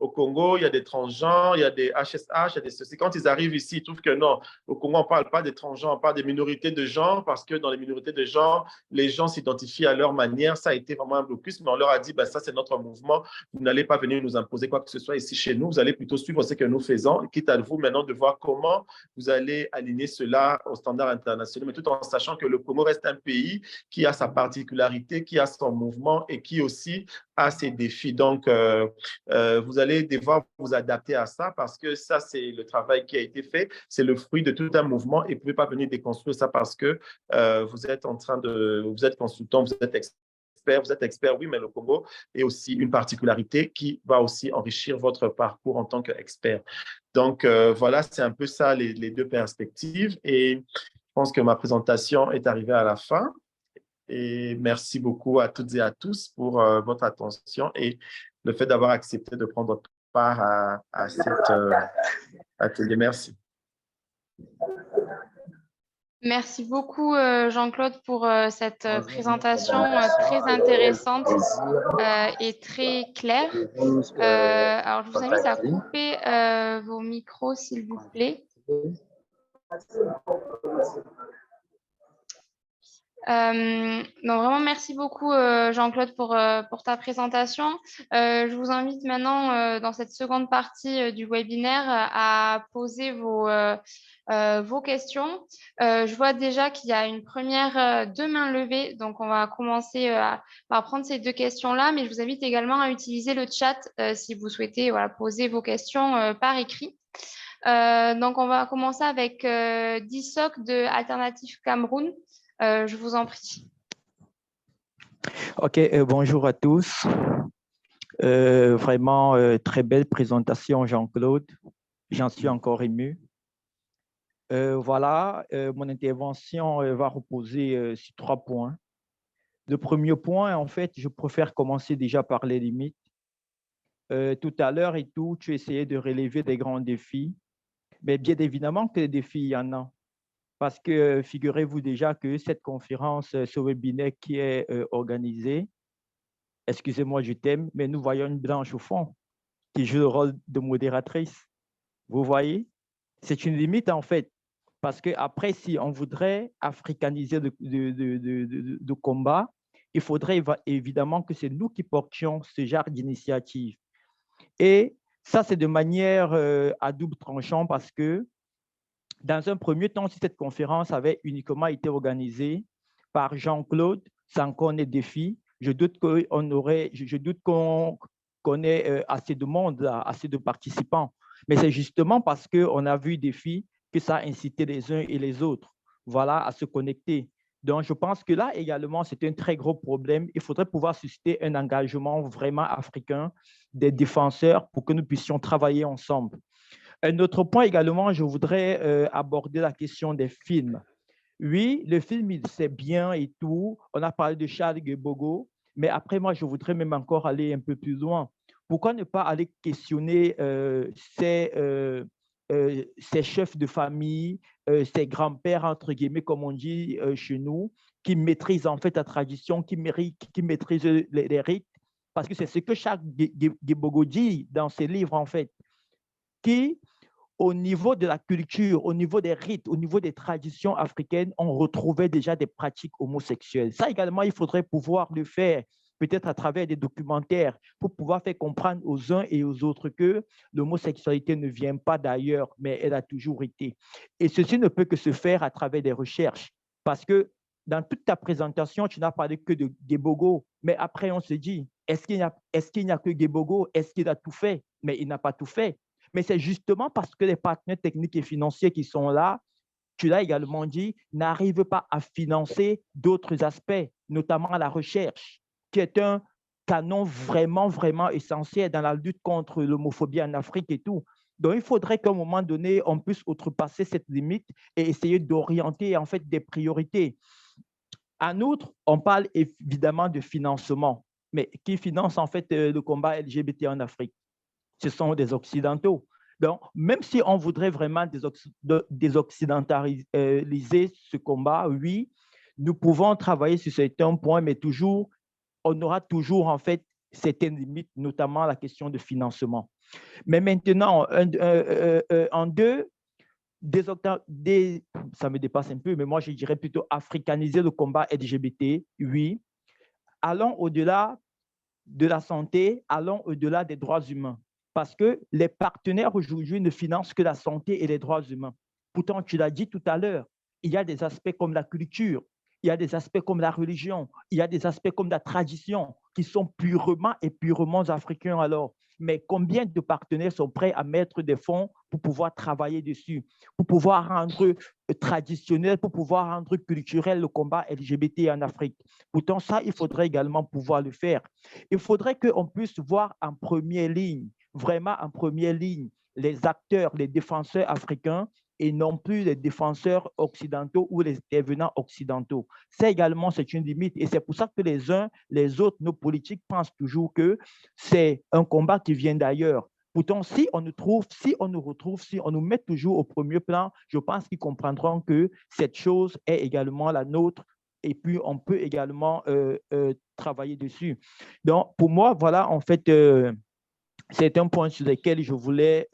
au Congo, il y a des transgenres, il y a des HSH, il y a des ceci. Quand ils arrivent ici, ils trouvent que non, au Congo, on ne parle pas des transgenres, on parle des minorités de genre, parce que dans les minorités de genre, les gens s'identifient à leur manière. Ça a été vraiment un blocus, mais on leur a dit, ben, ça, c'est notre mouvement. Vous n'allez pas venir nous imposer quoi que ce soit ici chez nous. Vous allez plutôt suivre ce que nous faisons, quitte à vous maintenant de voir comment vous allez aligner cela aux standards internationaux, mais tout en sachant que le Congo reste un pays qui a sa particularité, qui a son mouvement et qui aussi a ses défis. Donc, vous allez devoir vous adapter à ça parce que ça, c'est le travail qui a été fait. C'est le fruit de tout un mouvement et vous ne pouvez pas venir déconstruire ça parce que vous êtes vous êtes consultant, vous êtes expert, oui, mais le Congo est aussi une particularité qui va aussi enrichir votre parcours en tant qu'expert. Donc, voilà, c'est un peu ça les deux perspectives et je pense que ma présentation est arrivée à la fin. Et merci beaucoup à toutes et à tous pour votre attention et le fait d'avoir accepté de prendre part à cet atelier. Merci. Merci beaucoup, Jean-Claude, pour cette présentation très intéressante et très claire. Alors, je vous invite à couper vos micros, s'il vous plaît. Donc vraiment, merci beaucoup Jean-Claude pour ta présentation. Je vous invite maintenant dans cette seconde partie du webinaire à poser vos questions. Je vois déjà qu'il y a une première deux mains levées, donc on va commencer par prendre ces deux questions-là, mais je vous invite également à utiliser le chat si vous souhaitez poser vos questions par écrit. Donc on va commencer avec Dissoc de Alternative Cameroun. Je vous en prie. Ok, bonjour à tous. Vraiment, très belle présentation, Jean-Claude. J'en suis encore ému. Voilà, mon intervention va reposer sur 3 points. Le premier point, en fait, je préfère commencer déjà par les limites. Tout à l'heure et tout, tu essayais de relever des grands défis. Mais bien évidemment que les défis, il y en a. Parce que figurez-vous déjà que cette conférence, ce webinaire qui est organisé, excusez-moi, je t'aime, mais nous voyons une blanche au fond qui joue le rôle de modératrice. Vous voyez? C'est une limite en fait. Parce qu'après, si on voudrait africaniser de combat, il faudrait évidemment que c'est nous qui portions ce genre d'initiative. Et ça, c'est de manière à double tranchant parce que dans un premier temps, si cette conférence avait uniquement été organisée par Jean-Claude, sans qu'on ait défi, je doute qu'on ait assez de monde, assez de participants. Mais c'est justement parce qu'on a vu des filles que ça a incité les uns et les autres à se connecter. Donc, je pense que là également, c'est un très gros problème. Il faudrait pouvoir susciter un engagement vraiment africain des défenseurs pour que nous puissions travailler ensemble. Un autre point également, je voudrais aborder la question des films. Oui, le film, c'est bien et tout. On a parlé de Charles Gebogo, mais après, moi, je voudrais même encore aller un peu plus loin. Pourquoi ne pas aller questionner ces chefs de famille, ces grands-pères, entre guillemets, comme on dit chez nous, qui maîtrisent en fait la tradition, qui maîtrisent les rites, parce que c'est ce que Charles Gebogo dit dans ses livres, en fait, qui au niveau de la culture, au niveau des rites, au niveau des traditions africaines, on retrouvait déjà des pratiques homosexuelles. Ça également, il faudrait pouvoir le faire, peut-être à travers des documentaires, pour pouvoir faire comprendre aux uns et aux autres que l'homosexualité ne vient pas d'ailleurs, mais elle a toujours été. Et ceci ne peut que se faire à travers des recherches, parce que dans toute ta présentation, tu n'as parlé que de Gebogo, mais après on se dit, est-ce qu'il n'y a que Gebogo? Est-ce qu'il a tout fait? Mais il n'a pas tout fait. Mais c'est justement parce que les partenaires techniques et financiers qui sont là, tu l'as également dit, n'arrivent pas à financer d'autres aspects, notamment la recherche, qui est un canon vraiment, vraiment essentiel dans la lutte contre l'homophobie en Afrique et tout. Donc, il faudrait qu'à un moment donné, on puisse outrepasser cette limite et essayer d'orienter en fait des priorités. En outre, on parle évidemment de financement, mais qui finance en fait le combat LGBT en Afrique? Ce sont des Occidentaux. Donc, même si on voudrait vraiment désoccidentaliser ce combat, oui, nous pouvons travailler sur certains points, mais toujours, on aura toujours en fait certaines limites, notamment la question de financement. Mais maintenant, en deux, ça me dépasse un peu, mais moi je dirais plutôt africaniser le combat LGBT, oui. Allons au-delà de la santé, allons au-delà des droits humains. Parce que les partenaires aujourd'hui ne financent que la santé et les droits humains. Pourtant, tu l'as dit tout à l'heure, il y a des aspects comme la culture, il y a des aspects comme la religion, il y a des aspects comme la tradition qui sont purement et purement africains alors. Mais combien de partenaires sont prêts à mettre des fonds pour pouvoir travailler dessus, pour pouvoir rendre traditionnel, pour pouvoir rendre culturel le combat LGBT en Afrique? Pourtant, ça, il faudrait également pouvoir le faire. Il faudrait qu'on puisse voir en première ligne, vraiment en première ligne, les acteurs, les défenseurs africains et non plus les défenseurs occidentaux ou les intervenants occidentaux. Ça également, c'est une limite et c'est pour ça que les uns, les autres, nos politiques pensent toujours que c'est un combat qui vient d'ailleurs. Pourtant, si on nous retrouve, si on nous met toujours au premier plan, je pense qu'ils comprendront que cette chose est également la nôtre et puis on peut également travailler dessus. Donc, pour moi, voilà, en fait, c'est un point sur lequel je voulais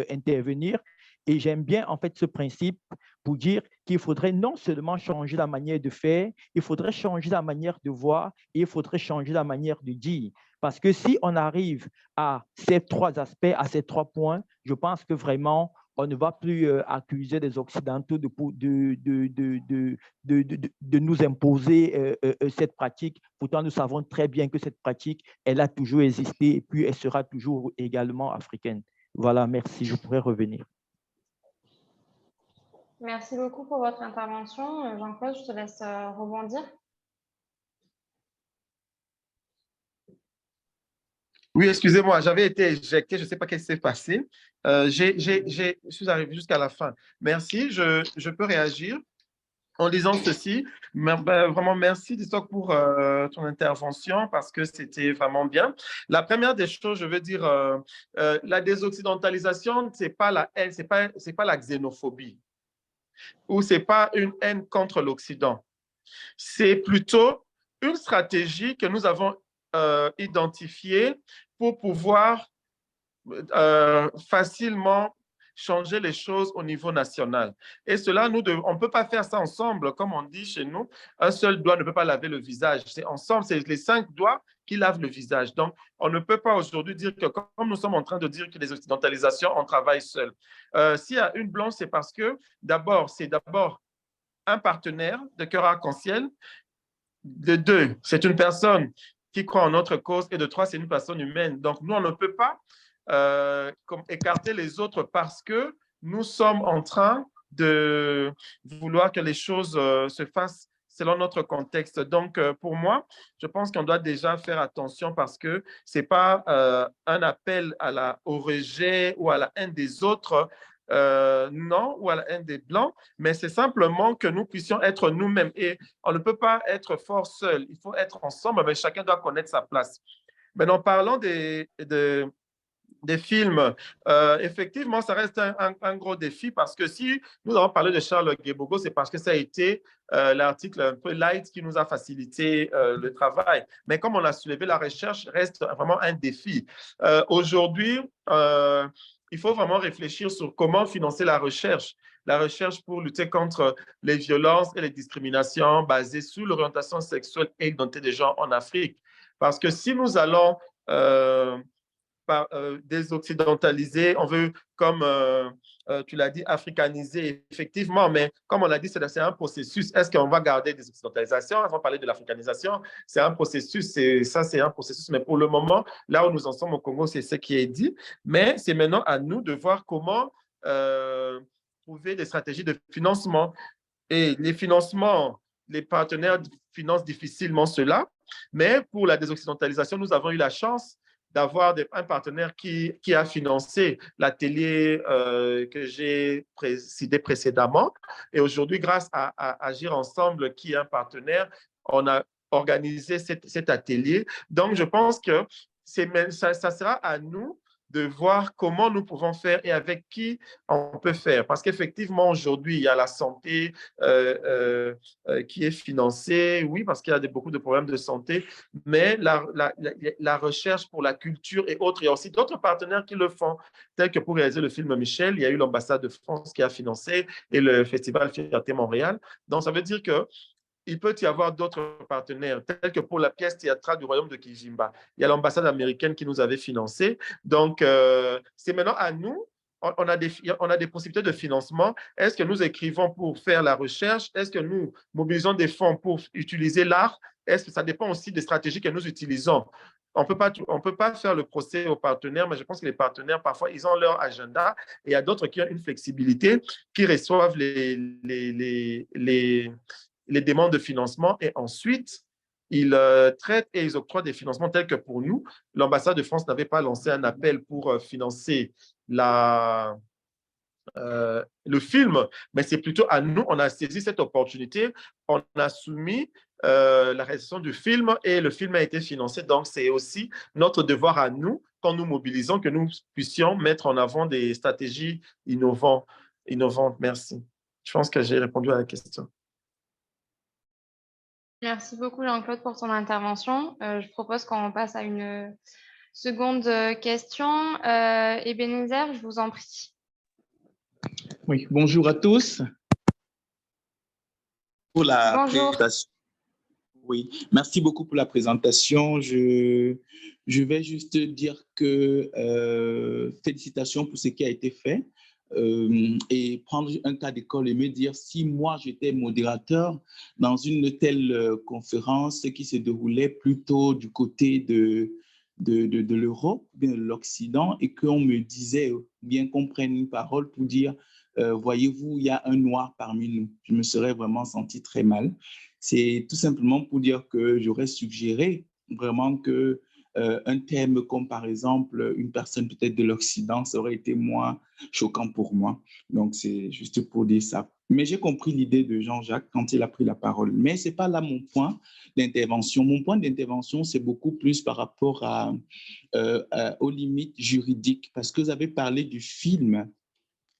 intervenir. Et j'aime bien, en fait, ce principe pour dire qu'il faudrait non seulement changer la manière de faire, il faudrait changer la manière de voir et il faudrait changer la manière de dire. Parce que si on arrive à ces trois aspects, à ces trois points, je pense que vraiment, on ne va plus accuser les Occidentaux de nous imposer cette pratique. Pourtant, nous savons très bien que cette pratique, elle a toujours existé et puis elle sera toujours également africaine. Voilà, merci. Je pourrais revenir. Merci beaucoup pour votre intervention. Jean-Claude, je te laisse rebondir. Oui, excusez-moi, j'avais été éjecté, je ne sais pas ce qui s'est passé. Je suis arrivé jusqu'à la fin. Merci, je peux réagir en disant ceci. Vraiment, merci Distock pour ton intervention parce que c'était vraiment bien. La première des choses, je veux dire, la désoccidentalisation, ce n'est pas la haine, ce n'est pas la xénophobie ou ce n'est pas une haine contre l'Occident. C'est plutôt une stratégie que nous avons identifiée pour pouvoir facilement changer les choses au niveau national. Et cela, on ne peut pas faire ça ensemble. Comme on dit chez nous, un seul doigt ne peut pas laver le visage. C'est ensemble, c'est les 5 doigts qui lavent le visage. Donc, on ne peut pas aujourd'hui dire que, comme nous sommes en train de dire que les occidentalisations, on travaille seul. S'il y a une blanche, c'est parce que, c'est d'abord un partenaire de cœur arc-en-ciel. De 2, c'est une personne qui croit en notre cause. Et de 3, c'est une personne humaine. Donc, nous, on ne peut pas écarter les autres parce que nous sommes en train de vouloir que les choses se fassent selon notre contexte. Donc, pour moi, je pense qu'on doit déjà faire attention parce que ce n'est pas un appel au rejet ou à la haine des autres, non, ou à la haine des Blancs, mais c'est simplement que nous puissions être nous-mêmes. Et on ne peut pas être fort seul, il faut être ensemble, mais chacun doit connaître sa place. Maintenant, parlons des films, effectivement, ça reste un gros défi parce que si nous avons parlé de Charles Guébogo, c'est parce que ça a été l'article un peu light qui nous a facilité le travail. Mais comme on a soulevé, la recherche reste vraiment un défi. Aujourd'hui, il faut vraiment réfléchir sur comment financer la recherche pour lutter contre les violences et les discriminations basées sur l'orientation sexuelle et l'identité des gens en Afrique. Parce que si nous allons désoccidentaliser, on veut, comme tu l'as dit, africaniser, effectivement, mais comme on l'a dit, c'est un processus. Est-ce qu'on va garder des occidentalisations? On va parler de l'africanisation, c'est un processus, c'est un processus, mais pour le moment, là où nous en sommes au Congo, c'est ce qui est dit, mais c'est maintenant à nous de voir comment trouver des stratégies de financement. Et les financements, les partenaires financent difficilement cela, mais pour la désoccidentalisation, nous avons eu la chance d'avoir un partenaire qui a financé l'atelier que j'ai cité précédemment. Et aujourd'hui, grâce à Agir Ensemble, qui est un partenaire, on a organisé cet atelier. Donc, je pense que ça sera à nous de voir comment nous pouvons faire et avec qui on peut faire. Parce qu'effectivement, aujourd'hui, il y a la santé qui est financée, oui, parce qu'il y a beaucoup de problèmes de santé, mais la recherche pour la culture et autres, il y a aussi d'autres partenaires qui le font, tels que pour réaliser le film Michel, il y a eu l'ambassade de France qui a financé et le festival Fierté Montréal. Donc, ça veut dire que il peut y avoir d'autres partenaires, tels que pour la pièce théâtrale du Royaume de Kijimba. Il y a l'ambassade américaine qui nous avait financé. Donc, c'est maintenant à nous. On a des possibilités de financement. Est-ce que nous écrivons pour faire la recherche? Est-ce que nous mobilisons des fonds pour utiliser l'art? Est-ce que ça dépend aussi des stratégies que nous utilisons? On ne peut pas faire le procès aux partenaires, mais je pense que les partenaires, parfois, ils ont leur agenda et il y a d'autres qui ont une flexibilité, qui reçoivent les demandes de financement et ensuite, ils traitent et ils octroient des financements tels que pour nous, l'ambassade de France n'avait pas lancé un appel pour financer le film, mais c'est plutôt à nous, on a saisi cette opportunité, on a soumis la réalisation du film et le film a été financé. Donc, c'est aussi notre devoir à nous, quand nous mobilisons, que nous puissions mettre en avant des stratégies innovantes. Merci. Je pense que j'ai répondu à la question. Merci beaucoup, Jean-Claude, pour ton intervention. Je propose qu'on passe à une seconde question. Ebenezer, je vous en prie. Oui, bonjour à tous. Pour la Bonjour. présentation. Oui, merci beaucoup pour la présentation. Je vais juste dire que félicitations pour ce qui a été fait. Et prendre un cas d'école et me dire si moi j'étais modérateur dans une telle conférence qui se déroulait plutôt du côté de l'Europe, de l'Occident, et qu'on me disait, bien qu'on prenne une parole pour dire voyez-vous, il y a un noir parmi nous. Je me serais vraiment senti très mal. C'est tout simplement pour dire que j'aurais suggéré vraiment que un thème comme par exemple une personne peut-être de l'Occident, ça aurait été moins choquant pour moi. Donc, c'est juste pour dire ça. Mais j'ai compris l'idée de Jean-Jacques quand il a pris la parole. Mais ce n'est pas là mon point d'intervention. Mon point d'intervention, c'est beaucoup plus par rapport aux limites juridiques. Parce que vous avez parlé du film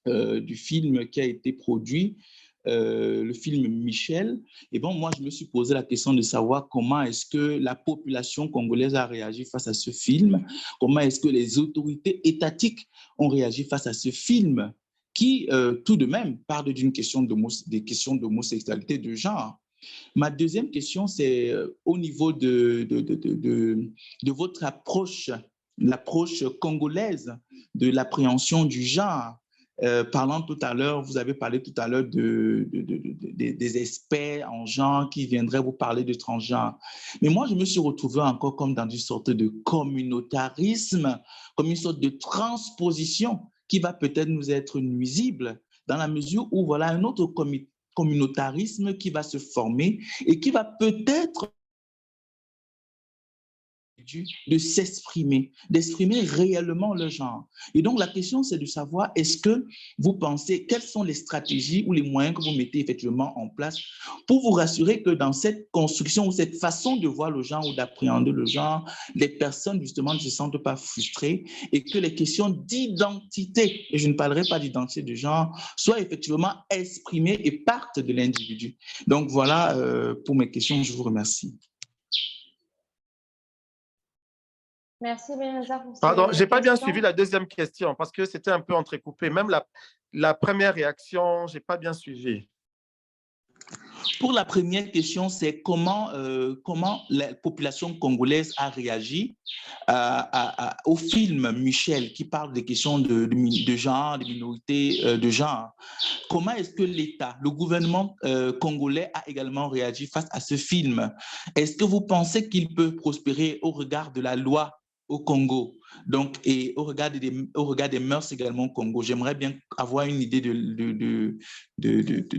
qui a été produit, le film Michel. Et bon, moi, je me suis posé la question de savoir comment est-ce que la population congolaise a réagi face à ce film, comment est-ce que les autorités étatiques ont réagi face à ce film qui, tout de même, parle des questions d'homosexualité de genre. Ma deuxième question, c'est au niveau de votre approche, l'approche congolaise de l'appréhension du genre. Parlant tout à l'heure, vous avez parlé tout à l'heure des experts en genre qui viendraient vous parler de transgenre. Mais moi, je me suis retrouvé encore comme dans une sorte de communautarisme, comme une sorte de transposition qui va peut-être nous être nuisible dans la mesure où voilà un autre communautarisme qui va se former et qui va peut-être individus de s'exprimer, d'exprimer réellement leur genre. Et donc, la question, c'est de savoir, est-ce que vous pensez, quelles sont les stratégies ou les moyens que vous mettez effectivement en place pour vous rassurer que dans cette construction ou cette façon de voir le genre ou d'appréhender le genre, les personnes, justement, ne se sentent pas frustrées et que les questions d'identité, et je ne parlerai pas d'identité de genre, soient effectivement exprimées et partent de l'individu. Donc, voilà pour mes questions. Je vous remercie. Merci, Bénézar, pour Pardon, je ces n'ai pas bien questions. suivi la deuxième question parce que c'était un peu entrecoupé. Même la première réaction, je n'ai pas bien suivi. Pour la première question, c'est comment la population congolaise a réagi au film Michel qui parle des questions de genre, de minorités de genre. Comment est-ce que l'État, le gouvernement congolais a également réagi face à ce film? Est-ce que vous pensez qu'il peut prospérer au regard de la loi au Congo, donc, et au regard des mœurs également au Congo? J'aimerais bien avoir une idée de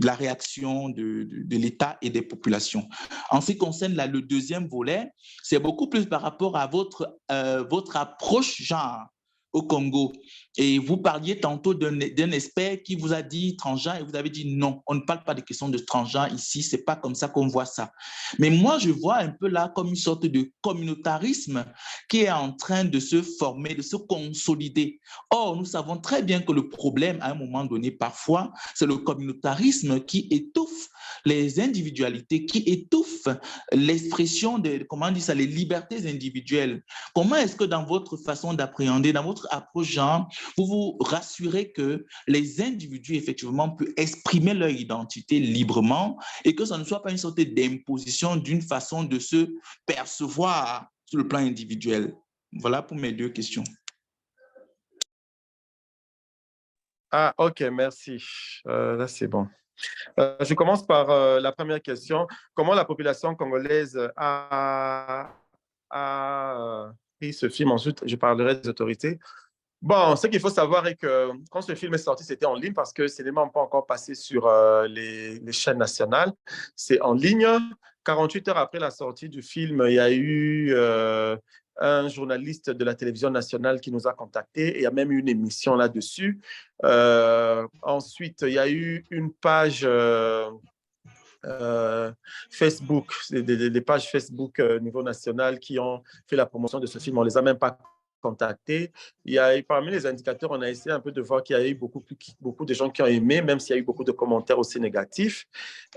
la réaction de l'État et des populations. En ce qui concerne le deuxième volet, c'est beaucoup plus par rapport à votre approche genre au Congo. Et vous parliez tantôt d'un expert qui vous a dit transgenre et vous avez dit non, on ne parle pas de questions de transgenre ici, c'est pas comme ça qu'on voit ça. Mais moi, je vois un peu là comme une sorte de communautarisme qui est en train de se former, de se consolider. Or, nous savons très bien que le problème, à un moment donné, parfois, c'est le communautarisme qui étouffe les individualités, qui étouffe l'expression comment on dit ça, les libertés individuelles. Comment est-ce que dans votre façon d'appréhender, dans votre approche genre, vous vous rassurez que les individus, effectivement, peuvent exprimer leur identité librement et que ça ne soit pas une sorte d'imposition d'une façon de se percevoir sur le plan individuel? Voilà pour mes deux questions. Ah, OK, merci. Là, c'est bon. Je commence par la première question. Comment la population congolaise a pris ce film? Ensuite, je parlerai des autorités. Bon, ce qu'il faut savoir est que quand ce film est sorti, c'était en ligne parce que le cinéma n'a pas encore passé sur les chaînes nationales. C'est en ligne. 48 heures après la sortie du film, il y a eu un journaliste de la télévision nationale qui nous a contactés et il y a même eu une émission là-dessus. Ensuite, il y a eu une page Facebook, des pages Facebook au niveau national qui ont fait la promotion de ce film. On ne les a même pas contactés. Parmi les indicateurs, on a essayé un peu de voir qu'il y a eu beaucoup de gens qui ont aimé, même s'il y a eu beaucoup de commentaires aussi négatifs.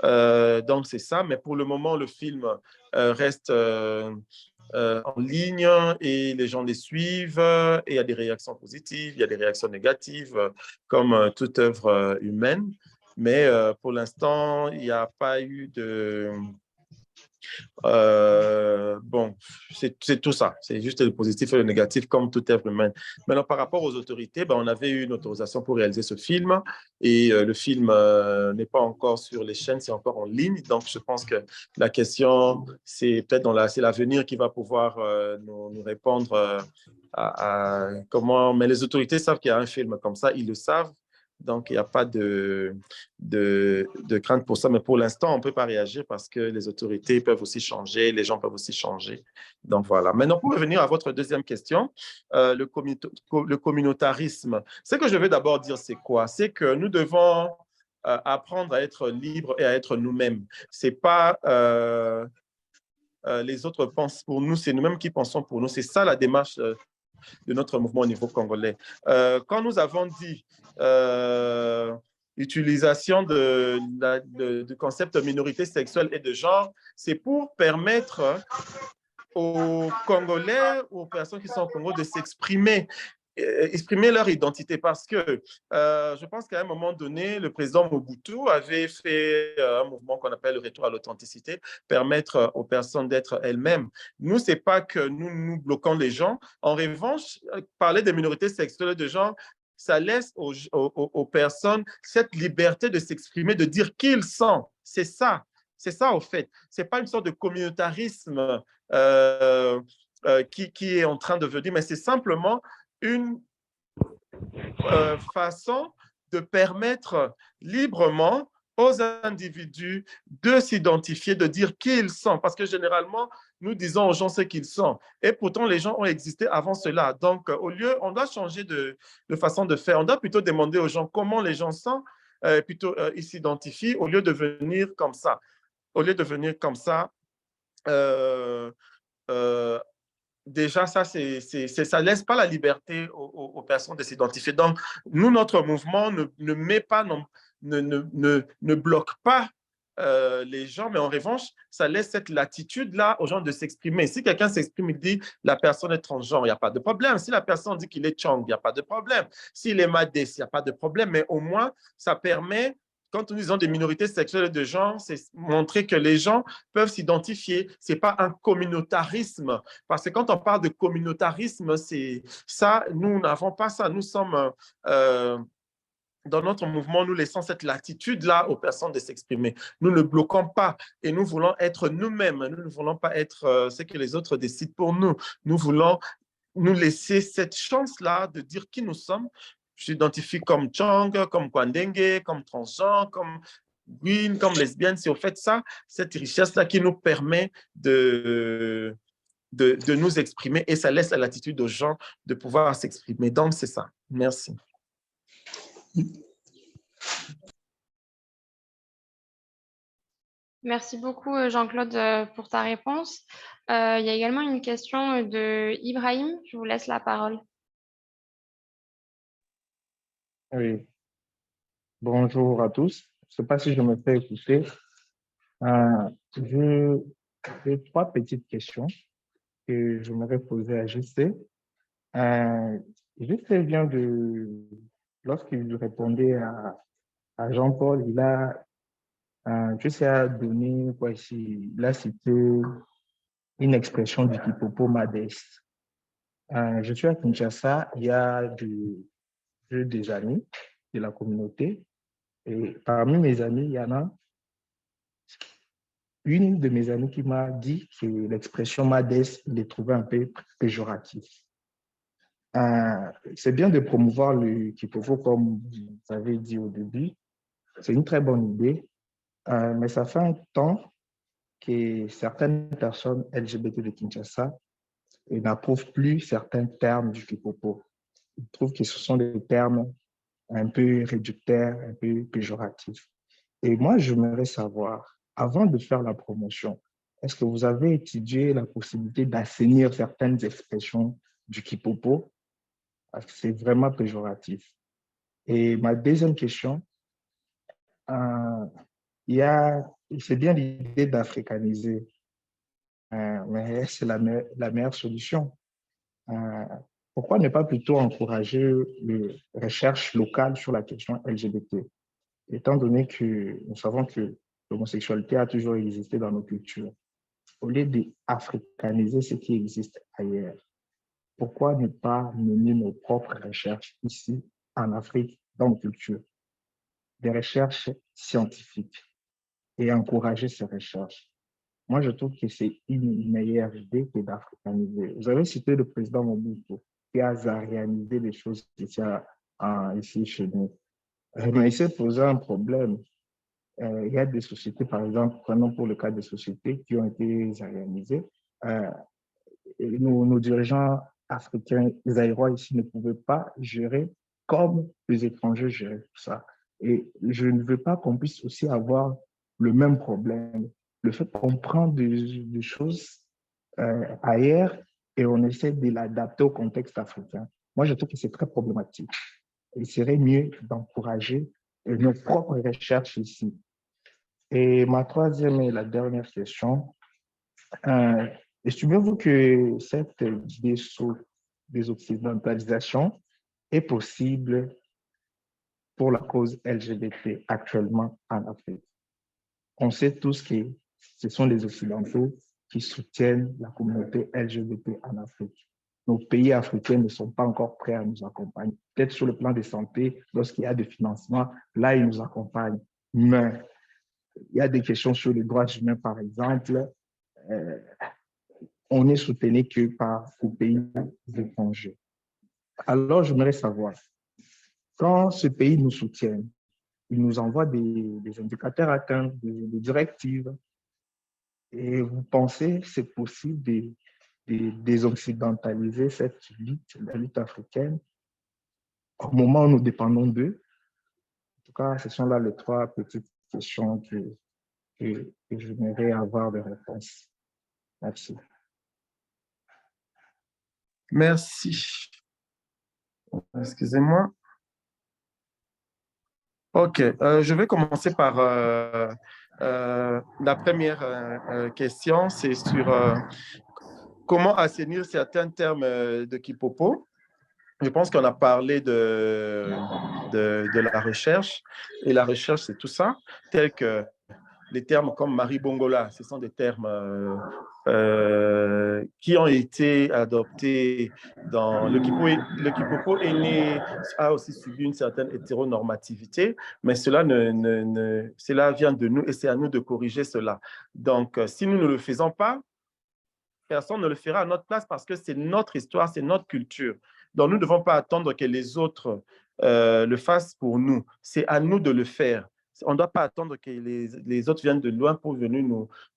Donc, c'est ça. Mais pour le moment, le film reste en ligne et les gens les suivent et il y a des réactions positives, il y a des réactions négatives, comme toute œuvre humaine. Mais pour l'instant, il n'y a pas eu de... bon, c'est tout ça. C'est juste le positif et le négatif, comme toute œuvre humaine. Maintenant, par rapport aux autorités, on avait eu une autorisation pour réaliser ce film et le film n'est pas encore sur les chaînes, c'est encore en ligne. Donc, je pense que la question, c'est peut-être c'est l'avenir qui va pouvoir nous répondre à comment... Mais les autorités savent qu'il y a un film comme ça, ils le savent. Donc, il n'y a pas de crainte pour ça. Mais pour l'instant, on ne peut pas réagir parce que les autorités peuvent aussi changer, les gens peuvent aussi changer. Donc, voilà. Maintenant, pour revenir à votre deuxième question, le communautarisme, ce que je veux d'abord dire, c'est quoi? C'est que nous devons apprendre à être libres et à être nous-mêmes. Ce n'est pas les autres pensent pour nous, c'est nous-mêmes qui pensons pour nous. C'est ça la démarche de notre mouvement au niveau congolais. Quand nous avons dit utilisation du concept de minorité sexuelle et de genre, c'est pour permettre aux Congolais, aux personnes qui sont au Congo de s'exprimer, exprimer leur identité parce que je pense qu'à un moment donné, le président Mobutu avait fait un mouvement qu'on appelle le retour à l'authenticité, permettre aux personnes d'être elles-mêmes. Nous, ce n'est pas que nous bloquons les gens. En revanche, parler des minorités sexuelles et de genre, ça laisse aux personnes cette liberté de s'exprimer, de dire qui ils sont. C'est ça, au fait. Ce n'est pas une sorte de communautarisme qui est en train de venir, mais c'est simplement une façon de permettre librement aux individus de s'identifier, de dire qui ils sont. Parce que généralement, nous disons aux gens ce qu'ils sont. Et pourtant, les gens ont existé avant cela. Donc, au lieu, on doit changer de façon de faire. On doit plutôt demander aux gens comment les gens sont, plutôt ils s'identifient au lieu de venir comme ça. Au lieu de venir comme ça, euh, euh, déjà, ça ne laisse pas la liberté aux personnes de s'identifier. Donc, nous, notre mouvement ne met pas, ne bloque pas les gens, mais en revanche, ça laisse cette latitude-là aux gens de s'exprimer. Si quelqu'un s'exprime, il dit la personne est transgenre, il n'y a pas de problème. Si la personne dit qu'il est Chang, il n'y a pas de problème. S'il est Madès, il n'y a pas de problème. Mais au moins, ça permet, quand nous disons des minorités sexuelles et de genre, c'est montrer que les gens peuvent s'identifier. Ce n'est pas un communautarisme. Parce que quand on parle de communautarisme, c'est ça, nous n'avons pas ça. Nous sommes dans notre mouvement, nous laissons cette latitude-là aux personnes de s'exprimer. Nous ne bloquons pas et nous voulons être nous-mêmes. Nous ne voulons pas être ce que les autres décident pour nous. Nous voulons nous laisser cette chance-là de dire qui nous sommes. Je s'identifie comme Chang, comme Kwandenge, comme transgenre, comme Green, comme lesbienne. C'est au fait ça, cette richesse-là qui nous permet de nous exprimer et ça laisse la latitude aux gens de pouvoir s'exprimer. Donc, c'est ça. Merci. Merci beaucoup, Jean-Claude, pour ta réponse. Il y a également une question de Ibrahim. Je vous laisse la parole. Oui, bonjour à tous. Je ne sais pas si je me fais écouter. J'ai trois petites questions que j'aimerais poser à JC. JC vient lorsqu'il répondait à Jean-Paul, JC a donné, il a cité une expression du Kipopo Madès. Je suis à Kinshasa, il y a des amis de la communauté. Et parmi mes amis, il y en a une de mes amies qui m'a dit que l'expression Madès, il est trouvé un peu péjoratif. C'est bien de promouvoir le Kipopo, comme vous avez dit au début. C'est une très bonne idée, mais ça fait un temps que certaines personnes LGBT de Kinshasa n'approuvent plus certains termes du Kipopo. Ils trouvent que ce sont des termes un peu réducteurs, un peu péjoratifs. Et moi, j'aimerais savoir, avant de faire la promotion, est-ce que vous avez étudié la possibilité d'assainir certaines expressions du Kipopo? Parce que c'est vraiment péjoratif. Et ma deuxième question, c'est bien l'idée d'africaniser, mais c'est la meilleure solution. Pourquoi ne pas plutôt encourager les recherches locales sur la question LGBT, étant donné que nous savons que l'homosexualité a toujours existé dans nos cultures, au lieu d'africaniser ce qui existe ailleurs? Pourquoi ne pas mener nos propres recherches ici, en Afrique, dans nos cultures, des recherches scientifiques et encourager ces recherches? Moi, je trouve que c'est une meilleure idée que d'africaniser. Vous avez cité le président Mobutu qui a zarianisé les choses ici chez nous. Mais il s'est posé un problème. Il y a des sociétés, par exemple, prenons pour le cas des sociétés qui ont été zarianisées. Nos dirigeants africains, les Aïrois ici, ne pouvaient pas gérer comme les étrangers géraient tout ça. Et je ne veux pas qu'on puisse aussi avoir le même problème. Le fait qu'on prend des choses ailleurs et on essaie de l'adapter au contexte africain. Moi, je trouve que c'est très problématique. Il serait mieux d'encourager nos propres recherches ici. Et ma troisième et la dernière question, estimez-vous que cette désoccidentalisation est possible pour la cause LGBT actuellement en Afrique? On sait tous que ce sont les Occidentaux qui soutiennent la communauté LGBT en Afrique. Nos pays africains ne sont pas encore prêts à nous accompagner. Peut-être sur le plan de santé, lorsqu'il y a des financements, là, ils nous accompagnent. Mais il y a des questions sur les droits humains, par exemple. On est soutenu que par les pays étrangers. Alors, j'aimerais savoir, quand ce pays nous soutient, il nous envoie des indicateurs à atteindre, des directives. Et vous pensez que c'est possible de désoccidentaliser cette lutte, la lutte africaine, au moment où nous dépendons d'eux? En tout cas, ce sont là les trois petites questions que j'aimerais avoir de réponse. Merci. Merci. Excusez-moi. OK. Je vais commencer par la première question. C'est sur comment assainir certains termes de Kipopo. Je pense qu'on a parlé de la recherche. Et la recherche, c'est tout ça, tel que les termes comme Marie Bongola, ce sont des termes qui ont été adoptés dans le Kipopo est né, a aussi subi une certaine hétéronormativité, mais cela vient de nous et c'est à nous de corriger cela. Donc, si nous ne le faisons pas, personne ne le fera à notre place parce que c'est notre histoire, c'est notre culture. Donc, nous ne devons pas attendre que les autres le fassent pour nous. C'est à nous de le faire. On ne doit pas attendre que les autres viennent de loin pour venir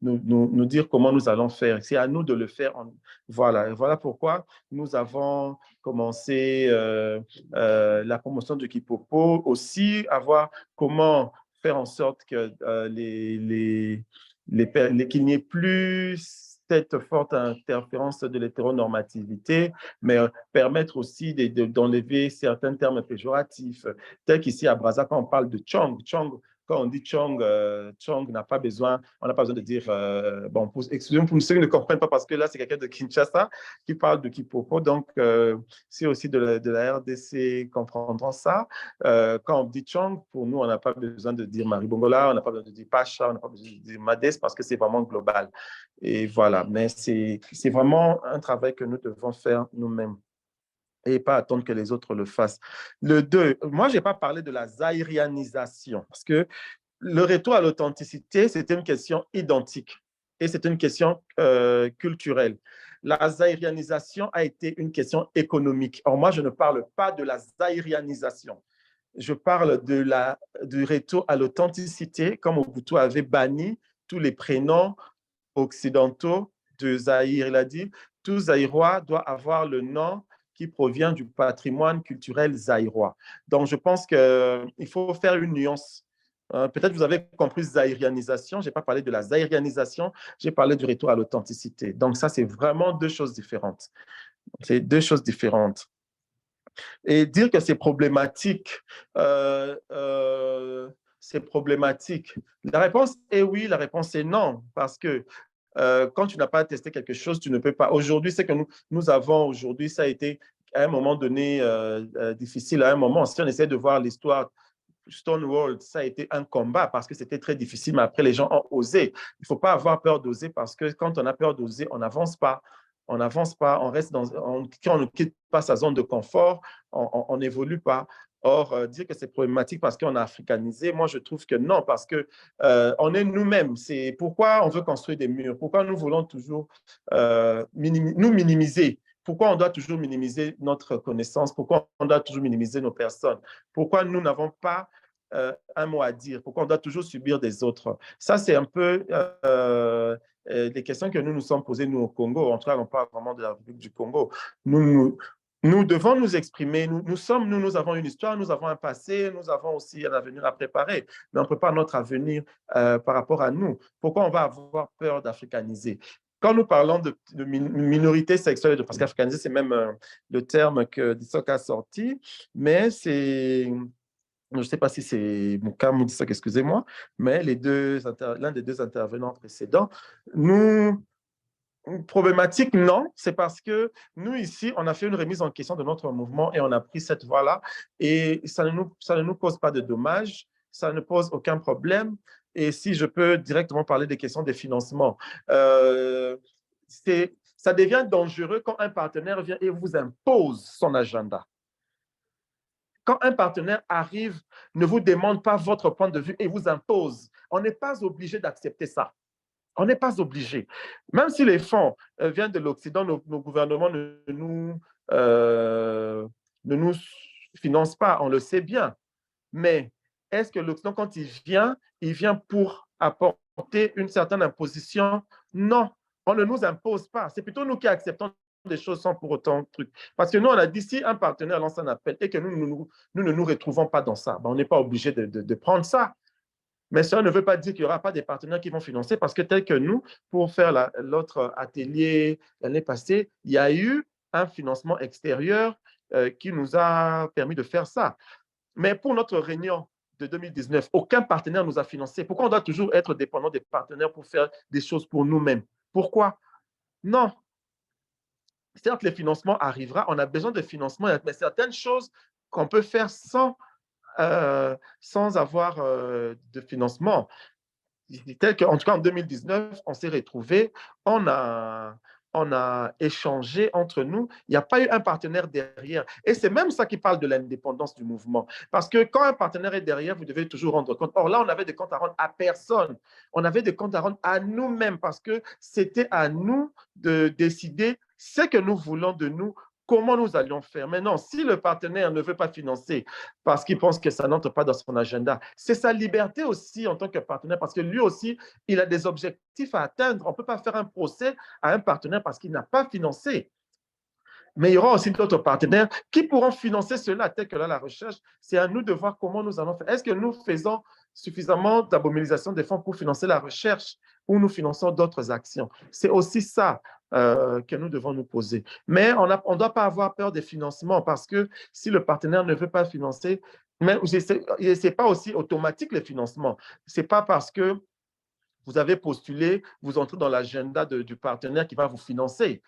nous dire comment nous allons faire. C'est à nous de le faire. Voilà pourquoi nous avons commencé la promotion du Kipopo. Aussi, avoir comment faire en sorte que qu'il n'y ait plus cette forte interférence de l'hétéronormativité, mais permettre aussi d'enlever certains termes péjoratifs, tel qu'ici à Brazza, quand on parle de Chong, quand on dit Chong, Chong n'a pas besoin, on n'a pas besoin de dire, bon, excusez-moi pour ceux qui ne comprennent pas, parce que là, c'est quelqu'un de Kinshasa qui parle de Kipopo, donc c'est aussi de la RDC comprendront ça. Quand on dit Chong, pour nous, on n'a pas besoin de dire Marie Bongola, on n'a pas besoin de dire Pacha, on n'a pas besoin de dire Madès, parce que c'est vraiment global. Et voilà, mais c'est vraiment un travail que nous devons faire nous-mêmes et pas attendre que les autres le fassent. Le 2, moi, je n'ai pas parlé de la zaïrianisation parce que le retour à l'authenticité, c'était une question identique et c'est une question culturelle. La zaïrianisation a été une question économique. Or, moi, je ne parle pas de la zaïrianisation. Je parle du retour à l'authenticité, comme Mobutu avait banni tous les prénoms occidentaux de Zaïre. Il a dit, tout Zaïrois doit avoir le nom qui provient du patrimoine culturel zaïrois. Donc, je pense qu'il faut faire une nuance. Peut-être vous avez compris zaïrianisation, je n'ai pas parlé de la zaïrianisation, j'ai parlé du retour à l'authenticité. Donc, ça, c'est vraiment deux choses différentes. C'est deux choses différentes. Et dire que c'est problématique, la réponse est oui, la réponse est non, parce que quand tu n'as pas testé quelque chose, tu ne peux pas. Aujourd'hui, c'est que nous avons, aujourd'hui, ça a été à un moment donné difficile, à un moment, si on essaie de voir l'histoire, Stonewall, ça a été un combat parce que c'était très difficile, mais après, les gens ont osé. Il ne faut pas avoir peur d'oser parce que quand on a peur d'oser, on n'avance pas. On n'avance pas, on reste quand on ne quitte pas sa zone de confort, on n'évolue pas. Or, dire que c'est problématique parce qu'on a africanisé, moi, je trouve que non, parce qu'on est nous-mêmes. C'est pourquoi on veut construire des murs, pourquoi nous voulons toujours nous minimiser. Pourquoi on doit toujours minimiser notre connaissance? Pourquoi on doit toujours minimiser nos personnes? Pourquoi nous n'avons pas un mot à dire? Pourquoi on doit toujours subir des autres? Ça, c'est un peu des questions que nous nous sommes posées, nous, au Congo. En tout cas, on parle vraiment de la République du Congo. Nous devons nous exprimer. Nous avons une histoire, nous avons un passé, nous avons aussi un avenir à préparer. Mais on ne prépare notre avenir par rapport à nous. Pourquoi on va avoir peur d'africaniser? Quand nous parlons de minorité sexuelle, parce qu'africaniser, c'est même le terme que Dissok a sorti, mais c'est, je ne sais pas si c'est Moukam ou Dissok, excusez-moi, mais l'un des deux intervenants précédents, problématique, non, c'est parce que nous, ici, on a fait une remise en question de notre mouvement et on a pris cette voie-là et ça ne nous cause pas de dommages, ça ne pose aucun problème. Et si je peux directement parler des questions de financement, ça devient dangereux quand un partenaire vient et vous impose son agenda. Quand un partenaire arrive, ne vous demande pas votre point de vue et vous impose, on n'est pas obligé d'accepter ça. On n'est pas obligé. Même si les fonds viennent de l'Occident, nos gouvernements ne nous financent pas, on le sait bien. Mais est-ce que l'Occident, quand il vient pour apporter une certaine imposition Non, on ne nous impose pas. C'est plutôt nous qui acceptons des choses sans pour autant truc. Parce que nous, on a dit, si un partenaire lance un appel et que nous ne nous retrouvons pas dans ça, ben, on n'est pas obligé de prendre ça. Mais cela ne veut pas dire qu'il n'y aura pas des partenaires qui vont financer parce que tel que nous, pour faire l'autre atelier l'année passée, il y a eu un financement extérieur qui nous a permis de faire ça. Mais pour notre réunion de 2019, aucun partenaire nous a financé. Pourquoi on doit toujours être dépendant des partenaires pour faire des choses pour nous-mêmes? Pourquoi? Non. Certes, le financement arrivera, on a besoin de financement, mais certaines choses qu'on peut faire sans avoir de financement. Tel que, en tout cas, en 2019, on s'est retrouvés, on a échangé entre nous. Il n'y a pas eu un partenaire derrière. Et c'est même ça qui parle de l'indépendance du mouvement. Parce que quand un partenaire est derrière, vous devez toujours rendre compte. Or là, on avait des comptes à rendre à personne. On avait des comptes à rendre à nous-mêmes parce que c'était à nous de décider ce que nous voulons de nous, comment nous allions faire. Maintenant, si le partenaire ne veut pas financer parce qu'il pense que ça n'entre pas dans son agenda, c'est sa liberté aussi en tant que partenaire parce que lui aussi, il a des objectifs à atteindre. On ne peut pas faire un procès à un partenaire parce qu'il n'a pas financé. Mais il y aura aussi d'autres partenaires qui pourront financer cela, tel que là, la recherche. C'est à nous de voir comment nous allons faire. Est-ce que nous faisons suffisamment de mobilisation des fonds pour financer la recherche ou nous finançons d'autres actions? C'est aussi ça que nous devons nous poser. Mais on ne doit pas avoir peur des financements parce que si le partenaire ne veut pas financer, mais ce n'est pas aussi automatique le financement. Ce n'est pas parce que vous avez postulé, vous entrez dans l'agenda du partenaire qui va vous financer.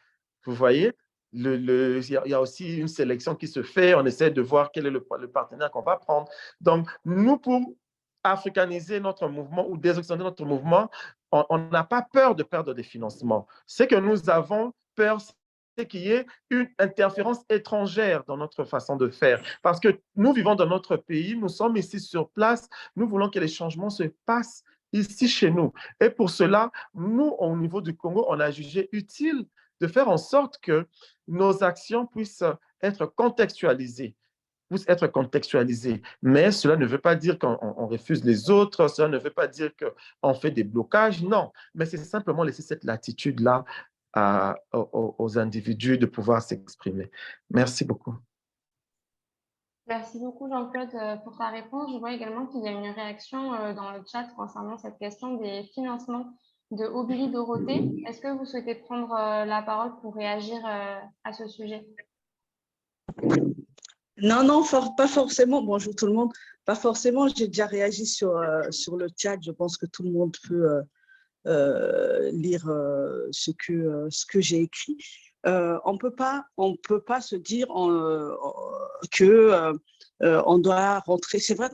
Vous voyez? Il y a aussi une sélection qui se fait, on essaie de voir quel est le partenaire qu'on va prendre. Donc, nous, pour africaniser notre mouvement ou désoccidenter notre mouvement, on n'a pas peur de perdre des financements. Ce que nous avons peur, c'est qu'il y ait une interférence étrangère dans notre façon de faire. Parce que nous vivons dans notre pays, nous sommes ici sur place, nous voulons que les changements se passent ici chez nous. Et pour cela, nous, au niveau du Congo, on a jugé utile de faire en sorte que nos actions puissent être contextualisées. Mais cela ne veut pas dire qu'on refuse les autres, cela ne veut pas dire qu'on fait des blocages, non. Mais c'est simplement laisser cette latitude-là aux individus de pouvoir s'exprimer. Merci beaucoup. Merci beaucoup, Jean-Claude, pour ta réponse. Je vois également qu'il y a une réaction dans le chat concernant cette question des financements de Obili Dorothée. Est-ce que vous souhaitez prendre la parole pour réagir à ce sujet? Non, pas forcément. Bonjour tout le monde. Pas forcément, j'ai déjà réagi sur le chat. Je pense que tout le monde peut lire ce que j'ai écrit. On peut pas se dire que on doit rentrer. C'est vrai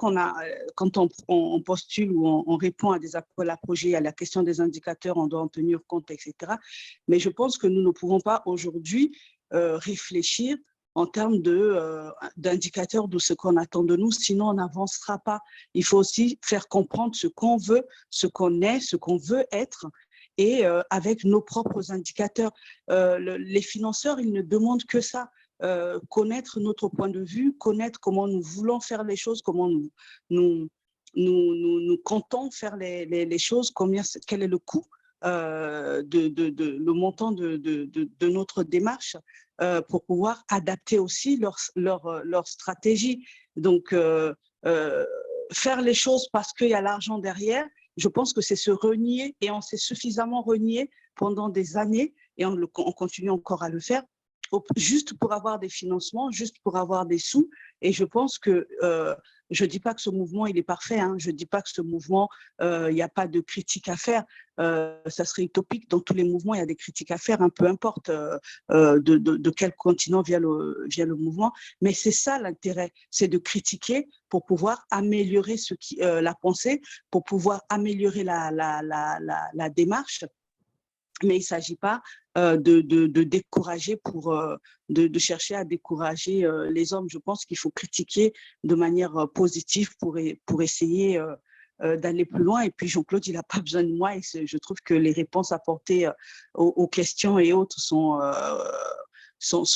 quand on postule ou on répond à des appels à projets, à la question des indicateurs, on doit en tenir compte, etc. Mais je pense que nous ne pouvons pas aujourd'hui réfléchir en termes d'indicateurs de ce qu'on attend de nous, sinon on n'avancera pas. Il faut aussi faire comprendre ce qu'on veut, ce qu'on est, ce qu'on veut être, et avec nos propres indicateurs. Les financeurs, ils ne demandent que ça, connaître notre point de vue, connaître comment nous voulons faire les choses, comment nous comptons faire les choses, quel est le coût, le montant de notre démarche, pour pouvoir adapter aussi leur stratégie. Donc, faire les choses parce qu'il y a l'argent derrière, je pense que c'est se renier, et on s'est suffisamment renié pendant des années, et on continue encore à le faire, juste pour avoir des financements, juste pour avoir des sous. Et je pense que, je ne dis pas que ce mouvement il est parfait, hein, je ne dis pas que ce mouvement, il n'y a pas de critique à faire, ça serait utopique. Dans tous les mouvements, il y a des critiques à faire, hein, peu importe de quel continent vient le mouvement. Mais c'est ça l'intérêt, c'est de critiquer pour pouvoir améliorer la pensée, pour pouvoir améliorer la démarche. Mais il ne s'agit pas de décourager de chercher à décourager les hommes. Je pense qu'il faut critiquer de manière positive pour essayer d'aller plus loin. Et puis Jean-Claude, il n'a pas besoin de moi, et je trouve que les réponses apportées aux questions et autres sont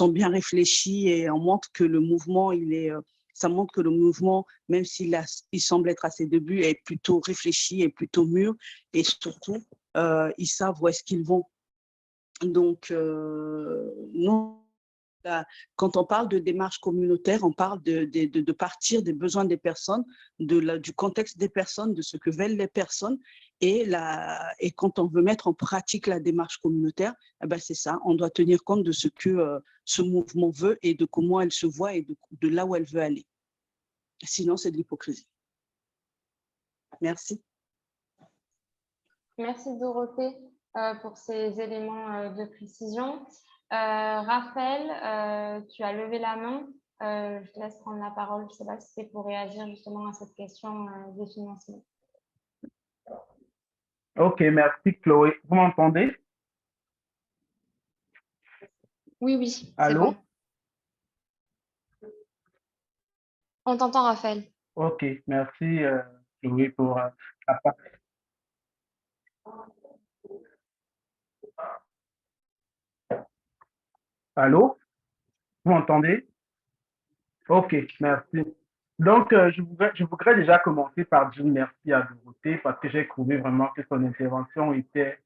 bien réfléchies, et on montre que le mouvement il Ça montre que le mouvement, même il semble être à ses débuts, est plutôt réfléchi, est plutôt mûr, et surtout, ils savent où est-ce qu'ils vont. Donc, nous, quand on parle de démarche communautaire, on parle de partir des besoins des personnes, du contexte des personnes, de ce que veulent les personnes. Et quand on veut mettre en pratique la démarche communautaire, eh ben c'est ça, on doit tenir compte de ce que ce mouvement veut et de comment elle se voit et de là où elle veut aller. Sinon, c'est de l'hypocrisie. Merci. Merci Dorothée pour ces éléments de précision. Raphaël, tu as levé la main. Je te laisse prendre la parole. Je ne sais pas si c'est pour réagir justement à cette question des financements. Ok, merci Chloé. Vous m'entendez? Oui, oui, c'est Allô? bon. On t'entend, Raphaël. Ok, merci Chloé pour la parole. Allô? Vous m'entendez? Ok, merci. Donc, je voudrais déjà commencer par dire merci à Dorothée parce que j'ai trouvé vraiment que son intervention était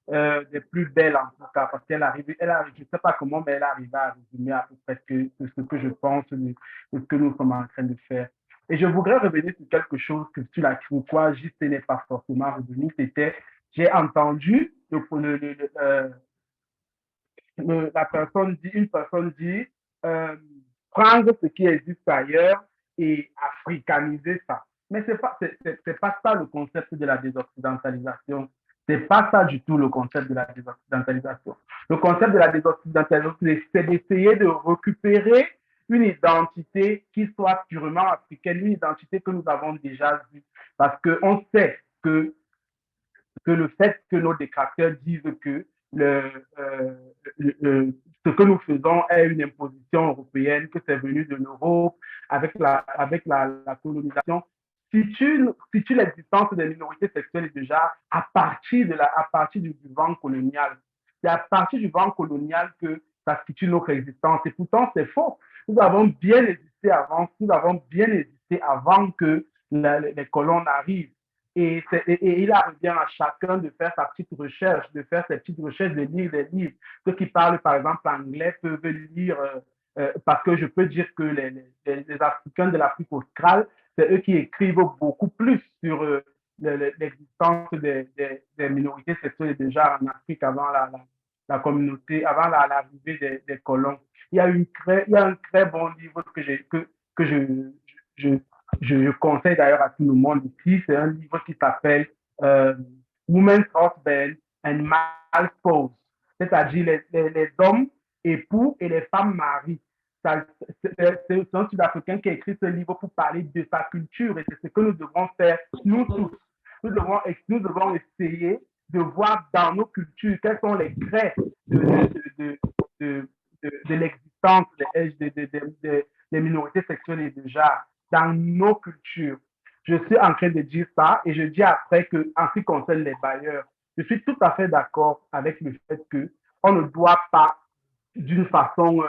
des plus belles en tout cas parce qu'elle arrive, je ne sais pas comment, mais elle arrive à résumer à peu près ce que je pense de ce que nous sommes en train de faire. Et je voudrais revenir sur quelque chose sur quoi juste n'est pas forcément revenu, c'était, j'ai entendu une personne dit prendre ce qui existe ailleurs et africaniser ça. Mais c'est pas ça le concept de la désoccidentalisation. C'est pas ça du tout le concept de la désoccidentalisation. Le concept de la désoccidentalisation, c'est d'essayer de récupérer une identité qui soit purement africaine, une identité que nous avons déjà vue. Parce qu'on sait que le fait que nos détracteurs disent que ce que nous faisons est une imposition européenne, que c'est venu de l'Europe avec la colonisation, situe l'existence des minorités sexuelles déjà à partir du vent colonial. C'est à partir du vent colonial que ça situe notre existence. Et pourtant, c'est faux. Nous avons bien existé avant que les colons arrivent. Et il revient à chacun de faire sa petite recherche, de faire ses petites recherches, de lire des livres. Ceux qui parlent, par exemple, anglais peuvent lire, parce que je peux dire que les Africains de l'Afrique australe, c'est eux qui écrivent beaucoup plus sur l'existence des minorités sexuelles déjà en Afrique avant la communauté, avant l'arrivée des colons. Il y a un très bon livre que je conseille d'ailleurs à tout le monde ici. C'est un livre qui s'appelle Women's Husband and Malpose, c'est-à-dire les hommes époux et les femmes maris. C'est un Sud-Africain qui a écrit ce livre pour parler de sa culture et c'est ce que nous devons faire, nous tous. Nous devons essayer de voir dans nos cultures quels sont les traits de l'existence des minorités sexuelles et de genre dans nos cultures. Je suis en train de dire ça et je dis après qu'en ce qui concerne les bailleurs, je suis tout à fait d'accord avec le fait qu'on ne doit pas d'une façon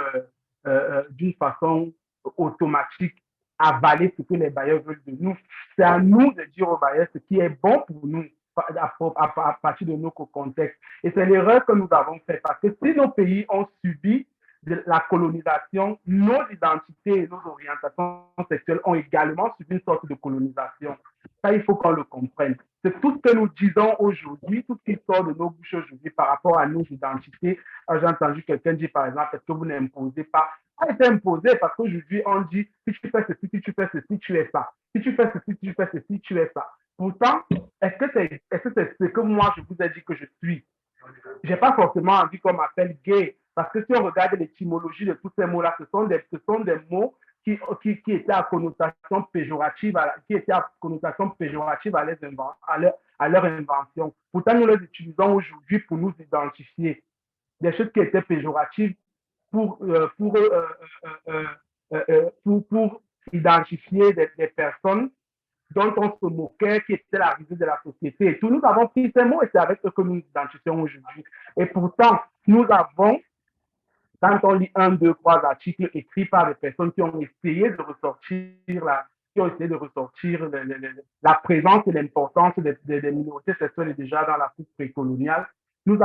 automatique avaler ce que les bailleurs veulent de nous. C'est à nous de dire aux bailleurs ce qui est bon pour nous à partir de notre contexte. Et c'est l'erreur que nous avons faite parce que si nos pays ont subi de la colonisation, nos identités et nos orientations sexuelles ont également subi une sorte de colonisation. Ça, il faut qu'on le comprenne. C'est tout ce que nous disons aujourd'hui, tout ce qui sort de nos bouches aujourd'hui par rapport à nos identités. J'ai entendu quelqu'un dire, par exemple, est-ce que vous n'imposez pas? Ça a été imposé parce qu'aujourd'hui, on dit, si tu fais ceci, si tu fais ceci, tu es ça. Si tu fais ceci, si tu fais ceci, tu es ça. Pourtant, est-ce que c'est ce que moi, je vous ai dit que je suis? Je n'ai pas forcément envie qu'on m'appelle gay. Parce que si on regarde l'étymologie de tous ces mots-là, ce sont des mots qui étaient à connotation péjorative, à leur invention. Pourtant, nous les utilisons aujourd'hui pour nous identifier. Des choses qui étaient péjoratives pour identifier des personnes dont on se moquait, qui étaient la risée de la société. Et tout, nous avons pris ces mots et c'est avec eux que nous nous identifions aujourd'hui. Et pourtant, nous avons quand on lit 1, 2, 3 articles écrits par des personnes qui ont essayé de ressortir la présence et l'importance des minorités sexuelles déjà dans l'Afrique précoloniale, il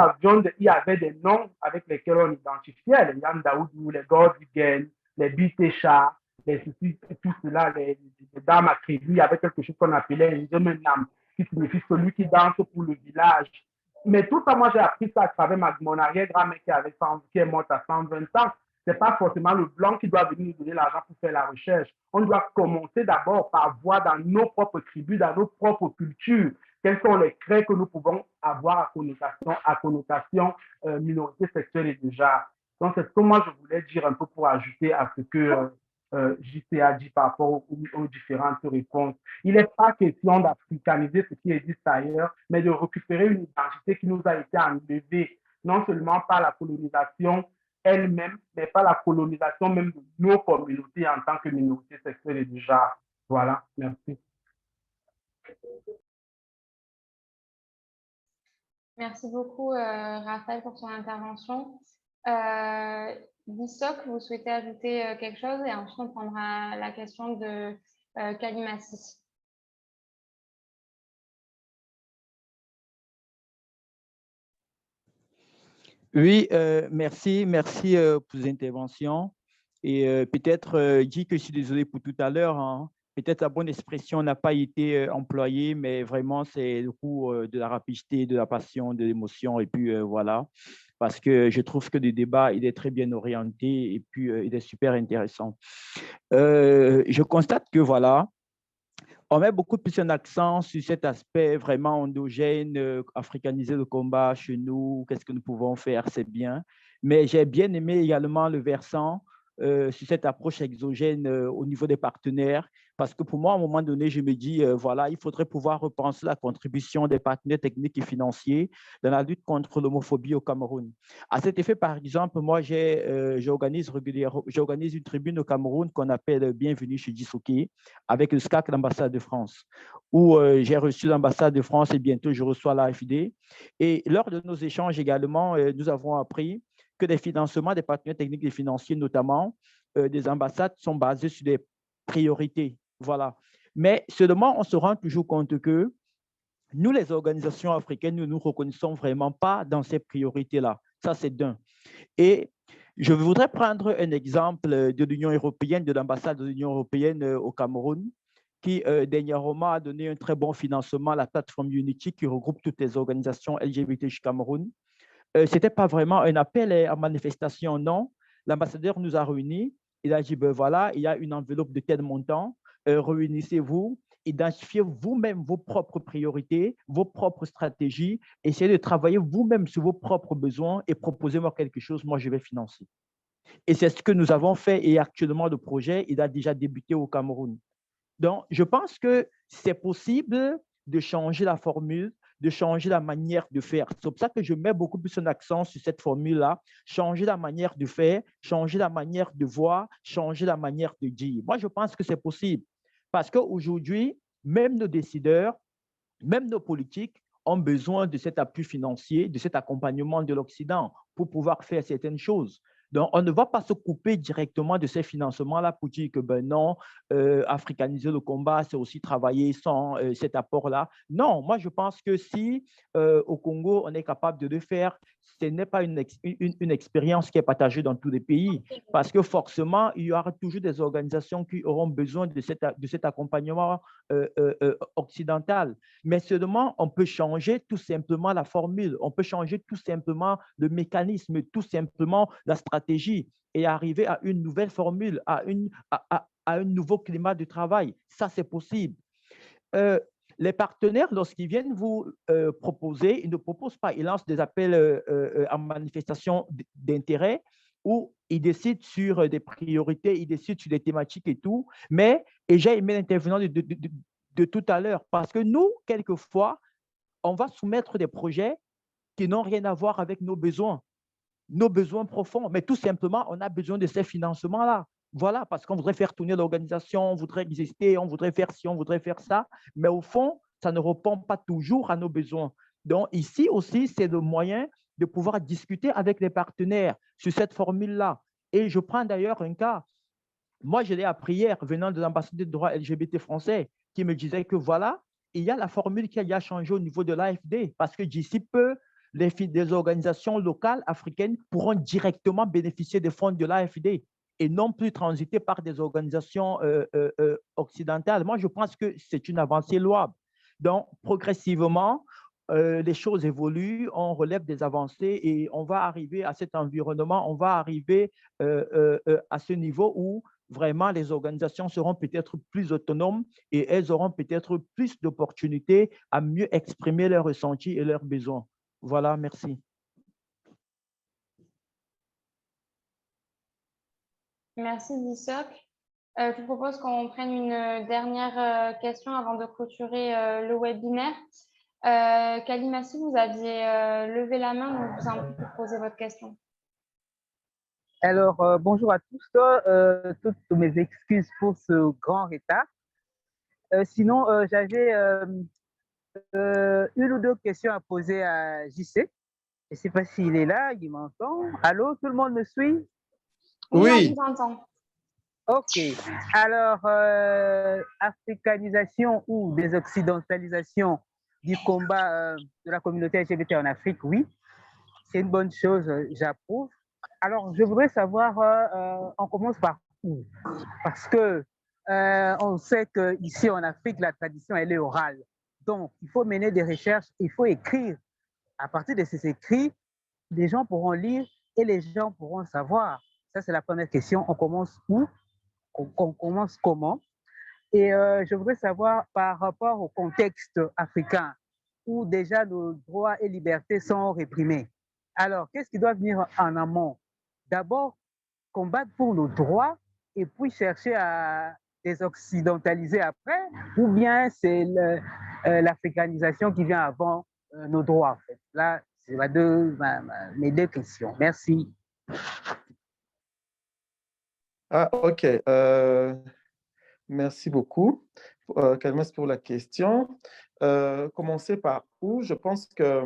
y avait des noms avec lesquels on identifiait les Yan Daoudou, les Gordigen, les Bitécha, tout cela, les dames attribuées. Il y avait quelque chose qu'on appelait un Jemenam, qui signifie celui qui danse pour le village. Mais tout ça, moi, j'ai appris ça à travers mon arrière-grand-mère qui est morte à 120 ans. Ce n'est pas forcément le blanc qui doit venir nous donner l'argent pour faire la recherche. On doit commencer d'abord par voir dans nos propres tribus, dans nos propres cultures, quels sont les traits que nous pouvons avoir à connotation minorité sexuelle et de genre. Donc, c'est ce que moi, je voulais dire un peu pour ajouter à ce que JC a dit par rapport aux différentes réponses. Il n'est pas question d'africaniser ce qui existe ailleurs, mais de récupérer une identité qui nous a été enlevée, non seulement par la colonisation elle-même, mais par la colonisation même de nos communautés en tant que minorités sexuelles et de genre. Voilà, merci. Merci beaucoup, Raphaël, pour ton intervention. Bissok, vous souhaitez ajouter quelque chose et ensuite on prendra la question de Kalimassi. Oui, merci pour les interventions. Et peut-être, je dis que je suis désolé pour tout à l'heure, hein. Peut-être la bonne expression n'a pas été employée, mais vraiment, c'est le coup de la rapidité, de la passion, de l'émotion. Et puis, voilà, parce que je trouve que le débat, il est très bien orienté et puis il est super intéressant. Je constate que, voilà, on met beaucoup plus un accent sur cet aspect vraiment endogène, africaniser le combat chez nous, qu'est-ce que nous pouvons faire, c'est bien. Mais j'ai bien aimé également le versant sur cette approche exogène au niveau des partenaires, parce que pour moi, à un moment donné, je me dis, voilà, il faudrait pouvoir repenser la contribution des partenaires techniques et financiers dans la lutte contre l'homophobie au Cameroun. À cet effet, par exemple, moi, j'organise une tribune au Cameroun qu'on appelle Bienvenue chez Dissouké, avec le SCAC, l'ambassade de France, où j'ai reçu l'ambassade de France et bientôt je reçois l'AFD. Et lors de nos échanges également, nous avons appris que les financements des partenaires techniques et financiers, notamment des ambassades, sont basés sur des priorités. Voilà. Mais seulement, on se rend toujours compte que nous, les organisations africaines, nous ne nous reconnaissons vraiment pas dans ces priorités-là. Ça, c'est d'un. Et je voudrais prendre un exemple de l'Union européenne, de l'ambassade de l'Union européenne au Cameroun, qui dernièrement a donné un très bon financement à la plateforme Unity qui regroupe toutes les organisations LGBT du Cameroun. Ce n'était pas vraiment un appel à manifestation, non. L'ambassadeur nous a réunis. Il a dit, ben voilà, il y a une enveloppe de tel montant, réunissez-vous, identifiez vous-même vos propres priorités, vos propres stratégies, essayez de travailler vous-même sur vos propres besoins et proposez-moi quelque chose, moi je vais financer. Et c'est ce que nous avons fait et actuellement le projet, il a déjà débuté au Cameroun. Donc, je pense que c'est possible de changer la formule, de changer la manière de faire. C'est pour ça que je mets beaucoup plus un accent sur cette formule-là, changer la manière de faire, changer la manière de voir, changer la manière de dire. Moi, je pense que c'est possible parce qu'aujourd'hui, même nos décideurs, même nos politiques ont besoin de cet appui financier, de cet accompagnement de l'Occident pour pouvoir faire certaines choses. Donc, on ne va pas se couper directement de ces financements-là pour dire que, ben non, africaniser le combat, c'est aussi travailler sans cet apport-là. Non, moi, je pense que si au Congo, on est capable de le faire, ce n'est pas une expérience qui est partagée dans tous les pays, parce que forcément, il y aura toujours des organisations qui auront besoin de cet accompagnement occidental. Mais seulement, on peut changer tout simplement la formule, on peut changer tout simplement le mécanisme, tout simplement la stratégie et arriver à une nouvelle formule, à un nouveau climat de travail. Ça, c'est possible. Les partenaires, lorsqu'ils viennent vous proposer, ils ne proposent pas, ils lancent des appels en manifestation d'intérêt où ils décident sur des priorités, ils décident sur des thématiques et tout. Mais, et j'ai aimé l'intervenant de tout à l'heure, parce que nous, quelquefois, on va soumettre des projets qui n'ont rien à voir avec nos besoins profonds, mais tout simplement, on a besoin de ces financements-là. Voilà, parce qu'on voudrait faire tourner l'organisation, on voudrait exister, on voudrait faire ci, on voudrait faire ça, mais au fond, ça ne répond pas toujours à nos besoins. Donc, ici aussi, c'est le moyen de pouvoir discuter avec les partenaires sur cette formule-là. Et je prends d'ailleurs un cas. Moi, je l'ai appris hier, venant de l'ambassadeur de droits LGBT français, qui me disait que voilà, il y a la formule qui a changé au niveau de l'AFD, parce que d'ici peu, des organisations locales africaines pourront directement bénéficier des fonds de l'AFD et non plus transiter par des organisations occidentales. Moi, je pense que c'est une avancée louable. Donc, progressivement, les choses évoluent, on relève des avancées et on va arriver à cet environnement, on va arriver à ce niveau où vraiment les organisations seront peut-être plus autonomes et elles auront peut-être plus d'opportunités à mieux exprimer leurs ressentis et leurs besoins. Voilà, merci. Merci, Dissoc. Je vous propose qu'on prenne une dernière question avant de clôturer le webinaire. Kalimassi, vous aviez levé la main, donc vous avez posé votre question. Alors, bonjour à tous. Toutes mes excuses pour ce grand retard. Sinon, j'avais une ou deux questions à poser à JC. Je ne sais pas s'il est là, il m'entend. Allô, tout le monde me suit? Oui, on vous entend. OK. Alors, africanisation ou désoccidentalisation du combat de la communauté LGBT en Afrique, oui, c'est une bonne chose, j'approuve. Alors, je voudrais savoir, on commence par où? Parce que on sait qu'ici en Afrique, la tradition, elle est orale. Donc, il faut mener des recherches, il faut écrire. À partir de ces écrits, les gens pourront lire et les gens pourront savoir. Ça, c'est la première question. On commence où? On commence comment? Et je voudrais savoir par rapport au contexte africain où déjà nos droits et libertés sont réprimés. Alors, qu'est-ce qui doit venir en amont? D'abord, combattre pour nos droits et puis chercher à désoccidentaliser après, ou bien c'est l'africanisation qui vient avant nos droits, en fait. Là, c'est mes deux questions. Merci. Ah, OK. Merci beaucoup, Kalmas, pour la question. Commencer par où? Je pense que,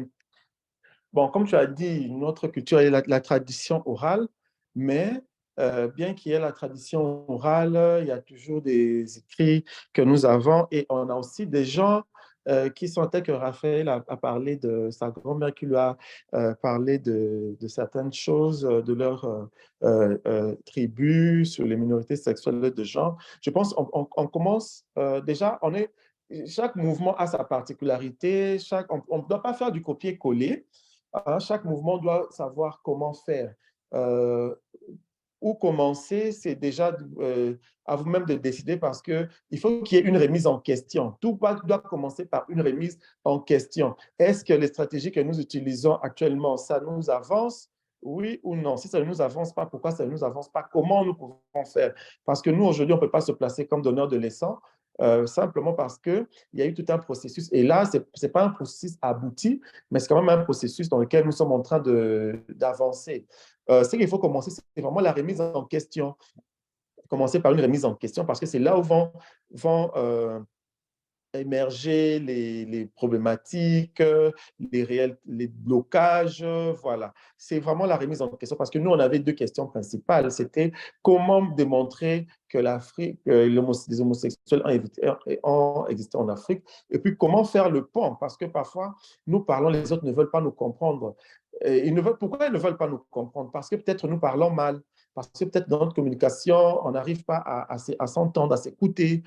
bon, comme tu as dit, notre culture est la tradition orale, mais bien qu'il y ait la tradition orale, il y a toujours des écrits que nous avons et on a aussi des gens qui sont tels que Raphaël a parlé de sa grand-mère qui lui a parlé de certaines choses de leur tribu, sur les minorités sexuelles de genre. Je pense qu'on commence déjà, chaque mouvement a sa particularité, on ne doit pas faire du copier-coller. Chaque mouvement doit savoir comment faire. Où commencer, c'est déjà à vous-même de décider parce qu'il faut qu'il y ait une remise en question. Tout doit commencer par une remise en question. Est-ce que les stratégies que nous utilisons actuellement, ça nous avance? Oui ou non? Si ça ne nous avance pas, pourquoi ça ne nous avance pas? Comment nous pouvons faire? Parce que nous, aujourd'hui, on ne peut pas se placer comme donneur de leçons. Simplement parce qu'il y a eu tout un processus. Et là, ce n'est pas un processus abouti, mais c'est quand même un processus dans lequel nous sommes en train d'avancer. Ce qu'il faut commencer, c'est vraiment la remise en question. Commencer par une remise en question parce que c'est là où vont émerger les problématiques, les blocages, voilà. C'est vraiment la remise en question parce que nous, on avait deux questions principales. C'était comment démontrer que l'Afrique, les homosexuels ont existé en Afrique et puis comment faire le pont parce que parfois, nous parlons, les autres ne veulent pas nous comprendre. Pourquoi ils ne veulent pas nous comprendre? Parce que peut-être nous parlons mal, parce que peut-être dans notre communication, on n'arrive pas à s'entendre, à s'écouter.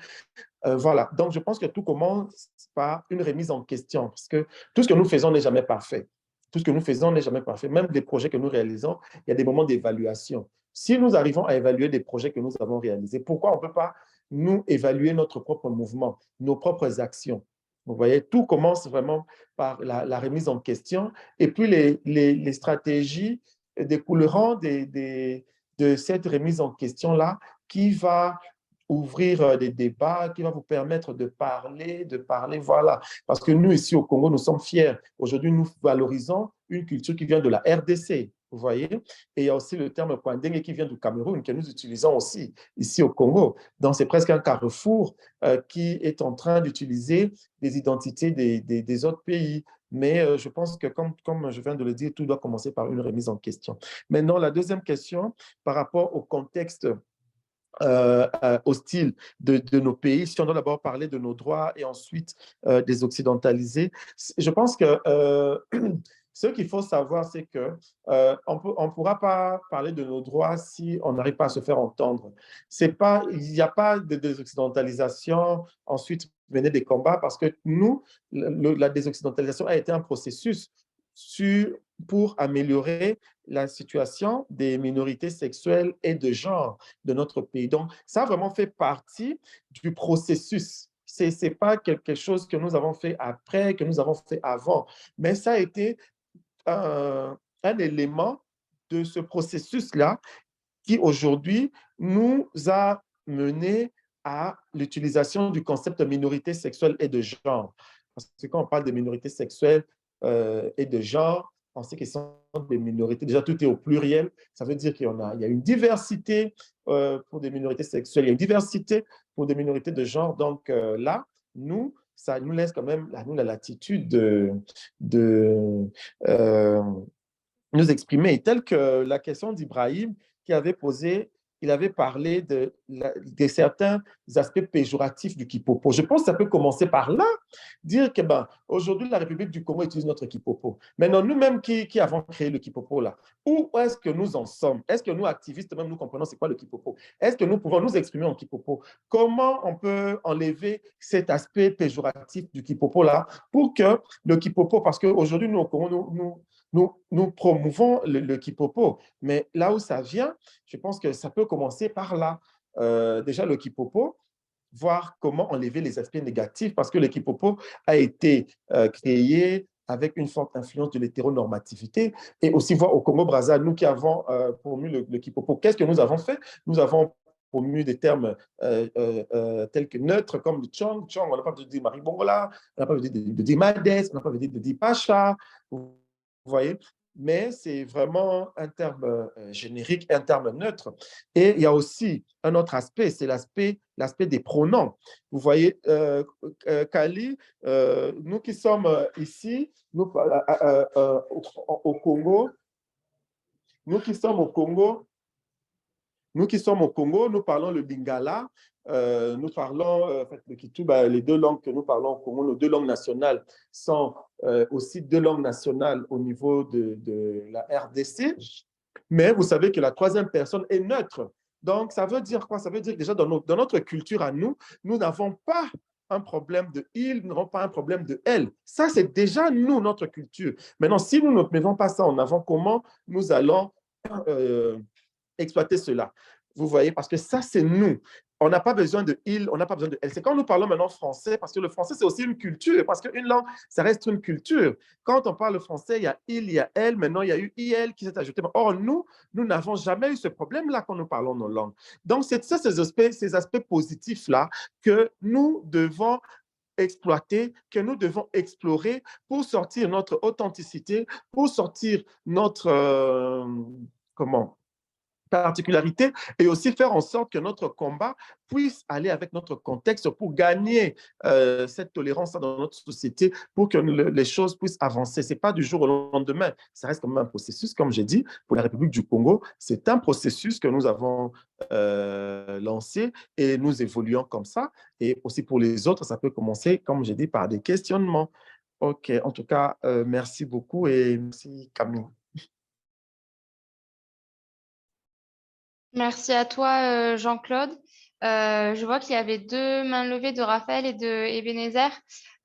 Voilà, donc je pense que tout commence par une remise en question, parce que tout ce que nous faisons n'est jamais parfait. Tout ce que nous faisons n'est jamais parfait. Même des projets que nous réalisons, il y a des moments d'évaluation. Si nous arrivons à évaluer des projets que nous avons réalisés, pourquoi on ne peut pas nous évaluer notre propre mouvement, nos propres actions? Vous voyez, tout commence vraiment par la remise en question et puis les stratégies découleront de cette remise en question-là qui va ouvrir des débats, qui va vous permettre de parler, voilà. Parce que nous, ici au Congo, nous sommes fiers. Aujourd'hui, nous valorisons une culture qui vient de la RDC, vous voyez. Et il y a aussi le terme Kwandenge qui vient du Cameroun, que nous utilisons aussi ici au Congo. Donc, c'est presque un carrefour qui est en train d'utiliser des identités des autres pays. Mais je pense que, comme je viens de le dire, tout doit commencer par une remise en question. Maintenant, la deuxième question, par rapport au contexte hostile de nos pays, si on doit d'abord parler de nos droits et ensuite des occidentalisés, je pense que ce qu'il faut savoir, c'est que on pourra pas parler de nos droits si on n'arrive pas à se faire entendre. Il n'y a pas de désoccidentalisation, ensuite venir des combats, parce que nous, la désoccidentalisation a été un processus pour améliorer la situation des minorités sexuelles et de genre de notre pays. Donc, ça a vraiment fait partie du processus. Ce n'est pas quelque chose que nous avons fait après, que nous avons fait avant, mais ça a été un élément de ce processus-là qui aujourd'hui nous a mené à l'utilisation du concept de minorité sexuelle et de genre. Parce que quand on parle de minorité sexuelle et de genre, on sait qu'ils sont des minorités. Déjà, tout est au pluriel. Ça veut dire qu'il y a une diversité pour des minorités sexuelles, il y a une diversité pour des minorités de genre. Donc là, ça nous laisse quand même la latitude de nous exprimer, telle que la question d'Ibrahim qui avait posé, il avait parlé de certains aspects péjoratifs du Kipopo. Je pense que ça peut commencer par là, dire que aujourd'hui, la République du Congo utilise notre Kipopo. Maintenant, nous-mêmes qui avons créé le Kipopo là, où est-ce que nous en sommes? Est-ce que nous, activistes, même nous comprenons c'est quoi le Kipopo? Est-ce que nous pouvons nous exprimer en Kipopo? Comment on peut enlever cet aspect péjoratif du Kipopo là pour que le Kipopo, parce qu'aujourd'hui, nous, au Congo, nous promouvons le Kipopo, mais là où ça vient, je pense que ça peut commencer par là. Déjà, le Kipopo, voir comment enlever les aspects négatifs, parce que le Kipopo a été créé avec une forte influence de l'hétéronormativité, et aussi voir au Congo-Brazza, nous qui avons promu le Kipopo, qu'est-ce que nous avons fait? Nous avons promu des termes tels que neutres, comme le Chong, on n'a pas besoin de dire Maribongola, on n'a pas besoin de dire Madès, on n'a pas besoin de dire Pacha, vous voyez, mais c'est vraiment un terme générique, un terme neutre. Et il y a aussi un autre aspect, c'est l'aspect des pronoms. Vous voyez, Kali, nous qui sommes ici, au Congo, nous qui sommes au Congo, nous parlons le Lingala, nous parlons le Kituba, les deux langues que nous parlons au Congo, nos deux langues nationales sont aussi deux langues nationales au niveau de la RDC, mais vous savez que la troisième personne est neutre. Donc, ça veut dire quoi? Ça veut dire que déjà dans notre culture à nous, nous n'avons pas un problème de il, nous n'avons pas un problème de elle. Ça, c'est déjà nous, notre culture. Maintenant, si nous ne mettons pas ça en avant, comment nous allons exploiter cela? Vous voyez, parce que ça, c'est nous. On n'a pas besoin de il, on n'a pas besoin de elle. C'est quand nous parlons maintenant français, parce que le français, c'est aussi une culture, parce qu'une langue, ça reste une culture. Quand on parle français, il y a il, il y a elle, maintenant, il y a eu il qui s'est ajouté. Or, nous n'avons jamais eu ce problème-là quand nous parlons nos langues. Donc, c'est ça, ces aspects positifs-là que nous devons exploiter, que nous devons explorer pour sortir notre authenticité, pour sortir notre, particularité et aussi faire en sorte que notre combat puisse aller avec notre contexte pour gagner cette tolérance dans notre société pour que les choses puissent avancer. Ce n'est pas du jour au lendemain, ça reste quand même un processus, comme j'ai dit, pour la République du Congo, c'est un processus que nous avons lancé et nous évoluons comme ça. Et aussi pour les autres, ça peut commencer, comme j'ai dit, par des questionnements. OK, en tout cas, merci beaucoup et merci Camille. Merci à toi, Jean-Claude. Je vois qu'il y avait deux mains levées de Raphaël et de Ebenezer.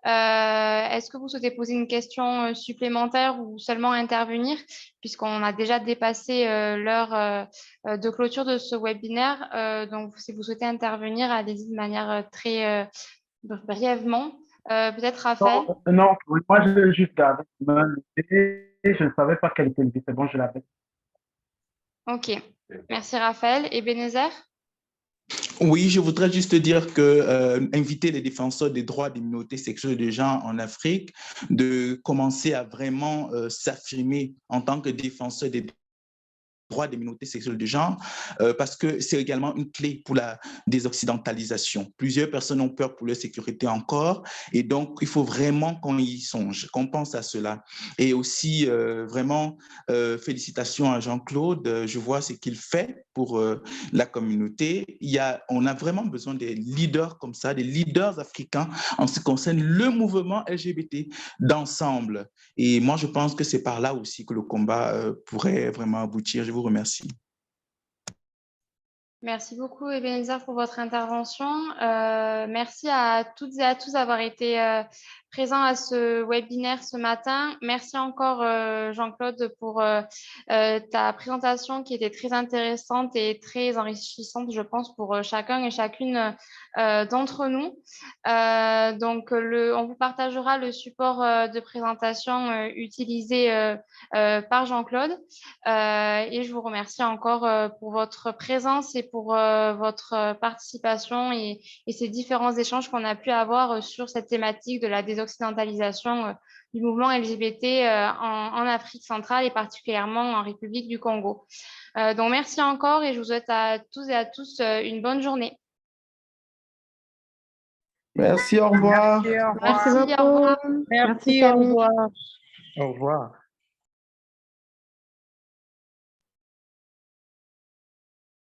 Est-ce que vous souhaitez poser une question supplémentaire ou seulement intervenir, puisqu'on a déjà dépassé l'heure de clôture de ce webinaire. Donc, si vous souhaitez intervenir, allez-y de manière très brièvement. Peut-être Raphaël? Non, moi, je juste gardé ma main levée. Je ne savais pas qu'elle était levée. C'est bon, je l'avais. Ok. Merci, Raphaël. Ebenezer? Oui, je voudrais juste dire que inviter les défenseurs des droits des minorités sexuelles et de genre en Afrique de commencer à vraiment s'affirmer en tant que défenseurs des droits des minorités sexuelles de genre, parce que c'est également une clé pour la désoccidentalisation. Plusieurs personnes ont peur pour leur sécurité encore, et donc il faut vraiment qu'on y songe, qu'on pense à cela. Et aussi, vraiment, félicitations à Jean-Claude. Je vois ce qu'il fait pour la communauté. On a vraiment besoin des leaders comme ça, des leaders africains en ce qui concerne le mouvement LGBT d'ensemble. Et moi, je pense que c'est par là aussi que le combat pourrait vraiment aboutir. Je vous remercie. Merci beaucoup, Ebenezer, pour votre intervention. Merci à toutes et à tous d'avoir été présents à ce webinaire ce matin. Merci encore, Jean-Claude, pour ta présentation qui était très intéressante et très enrichissante, je pense, pour chacun et chacune d'entre nous. Donc, on vous partagera le support de présentation utilisé par Jean-Claude. Et je vous remercie encore pour votre présence et pour votre participation et ces différents échanges qu'on a pu avoir sur cette thématique de la désoccidentalisation du mouvement LGBT en Afrique centrale et particulièrement en République du Congo. Donc, merci encore et je vous souhaite à tous et à tous une bonne journée. Merci, au revoir. Merci, au revoir. Merci, au revoir. Merci, au revoir. Au revoir.